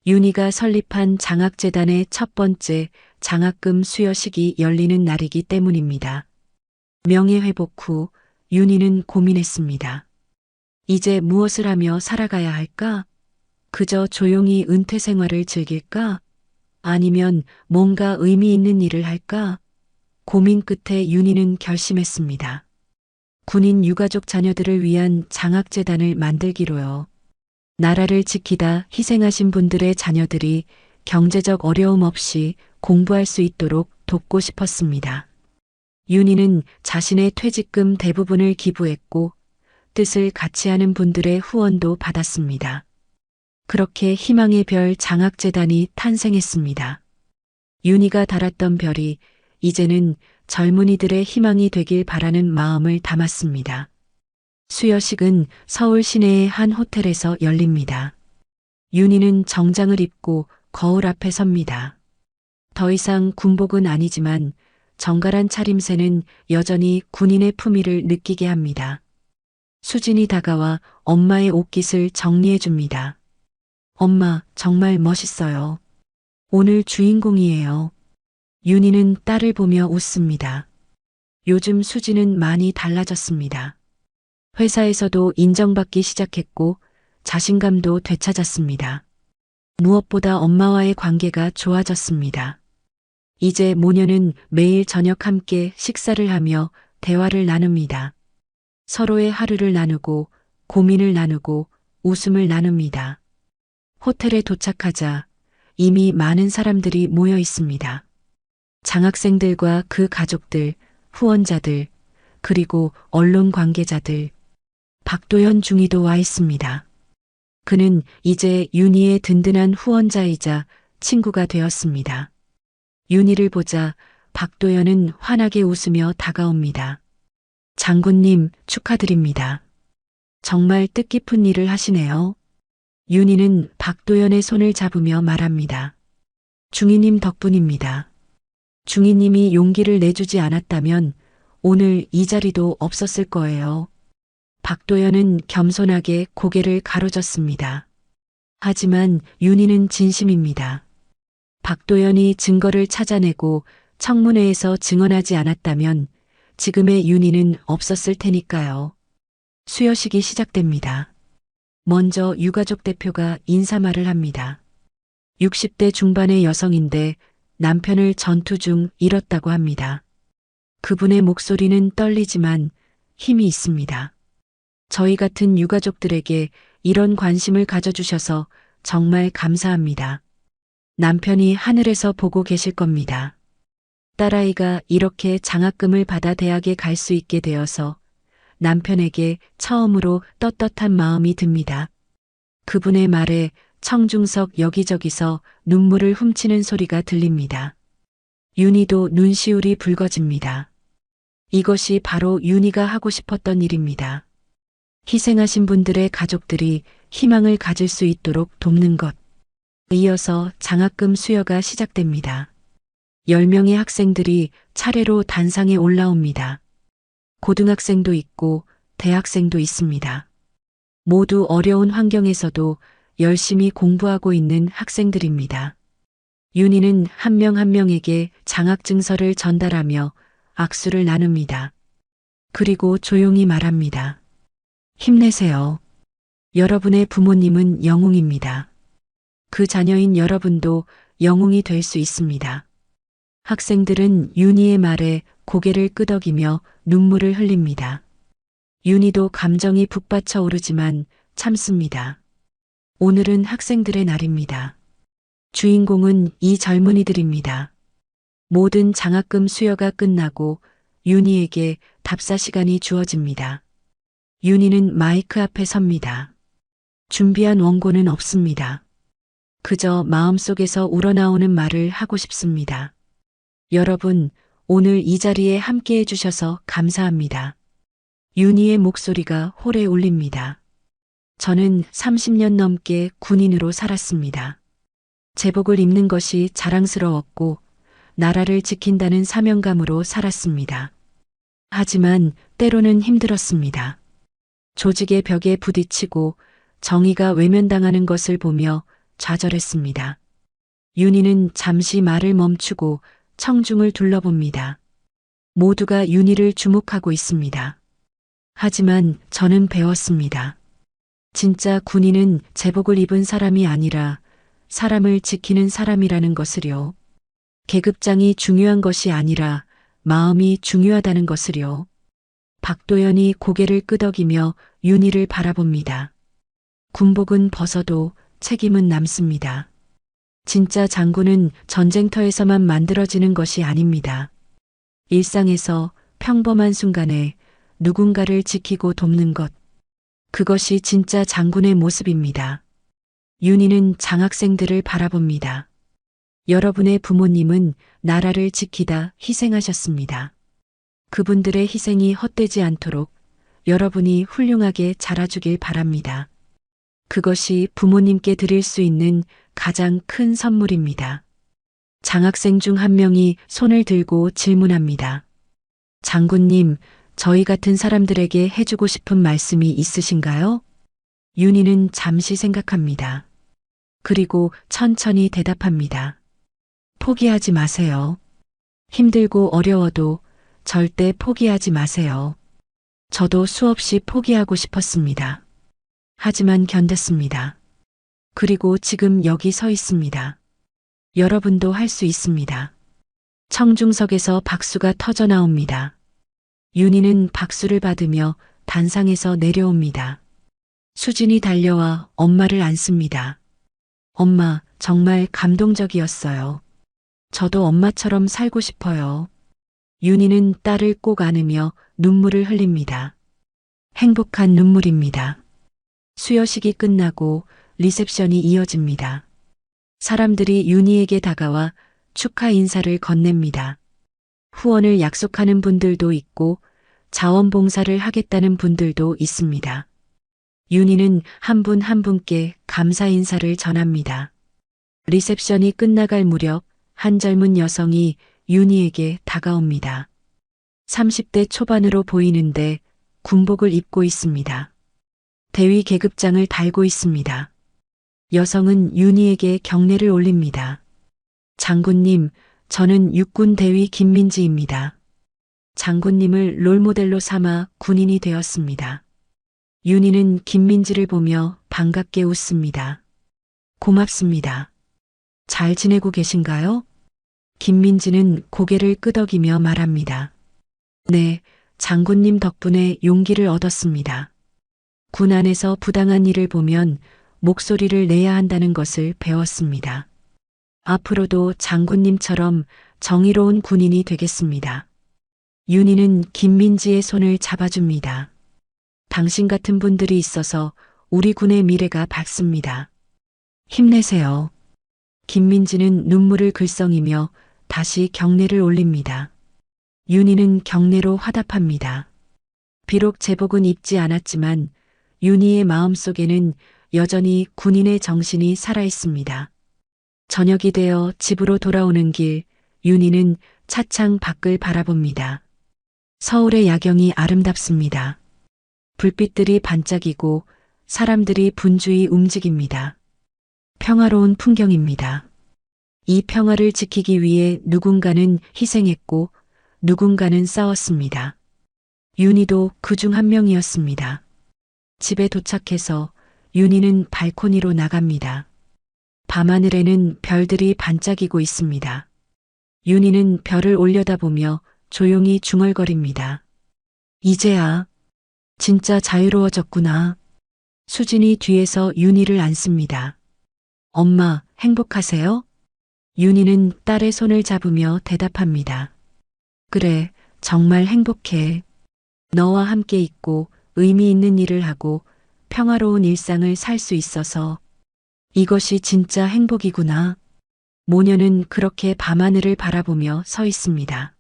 윤희가 설립한 장학재단의 첫 번째 장학금 수여식이 열리는 날이기 때문입니다. 명예회복 후 윤희는 고민했습니다. 이제 무엇을 하며 살아가야 할까? 그저 조용히 은퇴 생활을 즐길까? 아니면 뭔가 의미 있는 일을 할까? 고민 끝에 윤희는 결심했습니다. 군인 유가족 자녀들을 위한 장학재단을 만들기로요. 나라를 지키다 희생하신 분들의 자녀들이 경제적 어려움 없이 공부할 수 있도록 돕고 싶었습니다. 윤희는 자신의 퇴직금 대부분을 기부했고 뜻을 같이 하는 분들의 후원도 받았습니다. 그렇게 희망의 별 장학재단이 탄생했습니다. 윤희가 달았던 별이 이제는 젊은이들의 희망이 되길 바라는 마음을 담았습니다. 수여식은 서울 시내의 한 호텔에서 열립니다. 윤희는 정장을 입고 거울 앞에 섭니다. 더 이상 군복은 아니지만 정갈한 차림새는 여전히 군인의 품위를 느끼게 합니다. 수진이 다가와 엄마의 옷깃을 정리해 줍니다. 엄마, 정말 멋있어요. 오늘 주인공이에요. 윤희는 딸을 보며 웃습니다. 요즘 수진은 많이 달라졌습니다. 회사에서도 인정받기 시작했고 자신감도 되찾았습니다. 무엇보다 엄마와의 관계가 좋아졌습니다. 이제 모녀는 매일 저녁 함께 식사를 하며 대화를 나눕니다. 서로의 하루를 나누고 고민을 나누고 웃음을 나눕니다. 호텔에 도착하자 이미 많은 사람들이 모여 있습니다. 장학생들과 그 가족들, 후원자들, 그리고 언론 관계자들. 박도현 중위도 와 있습니다. 그는 이제 윤희의 든든한 후원자이자 친구가 되었습니다. 윤희를 보자 박도현은 환하게 웃으며 다가옵니다. 장군님, 축하드립니다. 정말 뜻깊은 일을 하시네요. 윤희는 박도현의 손을 잡으며 말합니다. 중위님 덕분입니다. 중위님이 용기를 내주지 않았다면 오늘 이 자리도 없었을 거예요. 박도현은 겸손하게 고개를 가로젓습니다. 하지만 윤희는 진심입니다. 박도현이 증거를 찾아내고 청문회에서 증언하지 않았다면 지금의 윤희는 없었을 테니까요. 수여식이 시작됩니다. 먼저 유가족 대표가 인사말을 합니다. 60대 중반의 여성인데 남편을 전투 중 잃었다고 합니다. 그분의 목소리는 떨리지만 힘이 있습니다. 저희 같은 유가족들에게 이런 관심을 가져주셔서 정말 감사합니다. 남편이 하늘에서 보고 계실 겁니다. 딸아이가 이렇게 장학금을 받아 대학에 갈 수 있게 되어서 남편에게 처음으로 떳떳한 마음이 듭니다. 그분의 말에 청중석 여기저기서 눈물을 훔치는 소리가 들립니다. 윤희도 눈시울이 붉어집니다. 이것이 바로 윤희가 하고 싶었던 일입니다. 희생하신 분들의 가족들이 희망을 가질 수 있도록 돕는 것. 이어서 장학금 수여가 시작됩니다. 10명의 학생들이 차례로 단상에 올라옵니다. 고등학생도 있고 대학생도 있습니다. 모두 어려운 환경에서도 열심히 공부하고 있는 학생들입니다. 윤희는 한 명 한 명에게 장학증서를 전달하며 악수를 나눕니다. 그리고 조용히 말합니다. 힘내세요. 여러분의 부모님은 영웅입니다. 그 자녀인 여러분도 영웅이 될 수 있습니다. 학생들은 윤희의 말에 고개를 끄덕이며 눈물을 흘립니다. 윤희도 감정이 북받쳐 오르지만 참습니다. 오늘은 학생들의 날입니다. 주인공은 이 젊은이들입니다. 모든 장학금 수여가 끝나고 윤희에게 답사 시간이 주어집니다. 윤희는 마이크 앞에 섭니다. 준비한 원고는 없습니다. 그저 마음속에서 우러나오는 말을 하고 싶습니다. 여러분, 오늘 이 자리에 함께 해주셔서 감사합니다. 윤희의 목소리가 홀에 울립니다. 저는 30년 넘게 군인으로 살았습니다. 제복을 입는 것이 자랑스러웠고 나라를 지킨다는 사명감으로 살았습니다. 하지만 때로는 힘들었습니다. 조직의 벽에 부딪히고 정의가 외면당하는 것을 보며 좌절했습니다. 윤희는 잠시 말을 멈추고 청중을 둘러봅니다. 모두가 윤희를 주목하고 있습니다. 하지만 저는 배웠습니다. 진짜 군인은 제복을 입은 사람이 아니라 사람을 지키는 사람이라는 것을요. 계급장이 중요한 것이 아니라 마음이 중요하다는 것을요. 박도현이 고개를 끄덕이며 윤희를 바라봅니다. 군복은 벗어도 책임은 남습니다. 진짜 장군은 전쟁터에서만 만들어지는 것이 아닙니다. 일상에서 평범한 순간에 누군가를 지키고 돕는 것. 그것이 진짜 장군의 모습입니다. 윤희는 장학생들을 바라봅니다. 여러분의 부모님은 나라를 지키다 희생하셨습니다. 그분들의 희생이 헛되지 않도록 여러분이 훌륭하게 자라주길 바랍니다. 그것이 부모님께 드릴 수 있는 가장 큰 선물입니다. 장학생 중 한 명이 손을 들고 질문합니다. 장군님, 저희 같은 사람들에게 해주고 싶은 말씀이 있으신가요? 윤희는 잠시 생각합니다. 그리고 천천히 대답합니다. 포기하지 마세요. 힘들고 어려워도 절대 포기하지 마세요. 저도 수없이 포기하고 싶었습니다. 하지만 견뎠습니다. 그리고 지금 여기 서 있습니다. 여러분도 할 수 있습니다. 청중석에서 박수가 터져 나옵니다. 윤희는 박수를 받으며 단상에서 내려옵니다. 수진이 달려와 엄마를 안습니다. 엄마, 정말 감동적이었어요. 저도 엄마처럼 살고 싶어요. 윤희는 딸을 꼭 안으며 눈물을 흘립니다. 행복한 눈물입니다. 수여식이 끝나고 리셉션이 이어집니다. 사람들이 윤희에게 다가와 축하 인사를 건넵니다. 후원을 약속하는 분들도 있고 자원봉사를 하겠다는 분들도 있습니다. 윤희는 한 분 한 분께 감사 인사를 전합니다. 리셉션이 끝나갈 무렵 한 젊은 여성이 윤희에게 다가옵니다. 30대 초반으로 보이는데 군복을 입고 있습니다. 대위 계급장을 달고 있습니다. 여성은 윤희에게 경례를 올립니다. 장군님, 저는 육군 대위 김민지입니다. 장군님을 롤모델로 삼아 군인이 되었습니다. 윤희는 김민지를 보며 반갑게 웃습니다. 고맙습니다. 잘 지내고 계신가요? 김민지는 고개를 끄덕이며 말합니다. 네, 장군님 덕분에 용기를 얻었습니다. 군 안에서 부당한 일을 보면 목소리를 내야 한다는 것을 배웠습니다. 앞으로도 장군님처럼 정의로운 군인이 되겠습니다. 윤희는 김민지의 손을 잡아줍니다. 당신 같은 분들이 있어서 우리 군의 미래가 밝습니다. 힘내세요. 김민지는 눈물을 글썽이며 다시 경례를 올립니다. 윤희는 경례로 화답합니다. 비록 제복은 입지 않았지만 윤희의 마음속에는 여전히 군인의 정신이 살아있습니다. 저녁이 되어 집으로 돌아오는 길, 윤희는 차창 밖을 바라봅니다. 서울의 야경이 아름답습니다. 불빛들이 반짝이고 사람들이 분주히 움직입니다. 평화로운 풍경입니다. 이 평화를 지키기 위해 누군가는 희생했고 누군가는 싸웠습니다. 윤희도 그중 한 명이었습니다. 집에 도착해서 윤희는 발코니로 나갑니다. 밤하늘에는 별들이 반짝이고 있습니다. 윤희는 별을 올려다보며 조용히 중얼거립니다. 이제야 진짜 자유로워졌구나. 수진이 뒤에서 윤희를 안습니다. 엄마, 행복하세요? 윤희는 딸의 손을 잡으며 대답합니다. 그래, 정말 행복해. 너와 함께 있고 의미 있는 일을 하고 평화로운 일상을 살 수 있어서 이것이 진짜 행복이구나. 모녀는 그렇게 밤하늘을 바라보며 서 있습니다.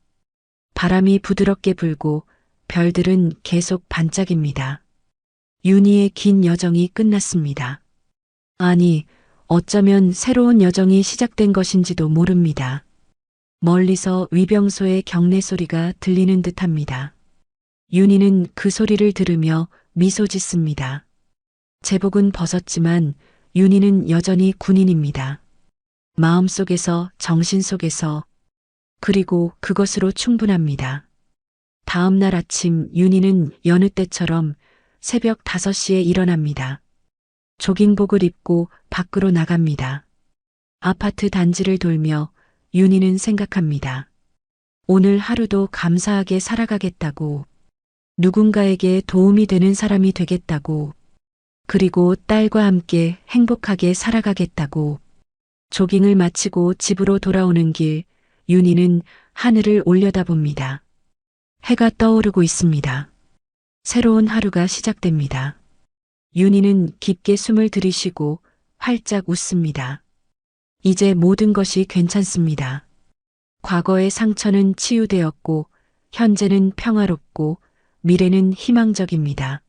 바람이 부드럽게 불고 별들은 계속 반짝입니다. 윤희의 긴 여정이 끝났습니다. 아니, 어쩌면 새로운 여정이 시작된 것인지도 모릅니다. 멀리서 위병소의 경례 소리가 들리는 듯합니다. 윤희는 그 소리를 들으며 미소 짓습니다. 제복은 벗었지만 윤희는 여전히 군인입니다. 마음속에서, 정신 속에서, 그리고 그것으로 충분합니다. 다음 날 아침 윤희는 여느 때처럼 새벽 5시에 일어납니다. 조깅복을 입고 밖으로 나갑니다. 아파트 단지를 돌며 윤희는 생각합니다. 오늘 하루도 감사하게 살아가겠다고, 누군가에게 도움이 되는 사람이 되겠다고, 그리고 딸과 함께 행복하게 살아가겠다고. 조깅을 마치고 집으로 돌아오는 길, 윤희는 하늘을 올려다봅니다. 해가 떠오르고 있습니다. 새로운 하루가 시작됩니다. 윤희는 깊게 숨을 들이쉬고 활짝 웃습니다. 이제 모든 것이 괜찮습니다. 과거의 상처는 치유되었고, 현재는 평화롭고, 미래는 희망적입니다.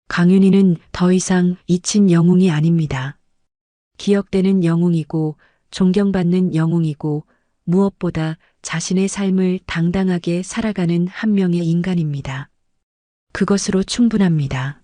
강윤희는 더 이상 잊힌 영웅이 아닙니다. 기억되는 영웅이고, 존경받는 영웅이고, 무엇보다 자신의 삶을 당당하게 살아가는 한 명의 인간입니다. 그것으로 충분합니다.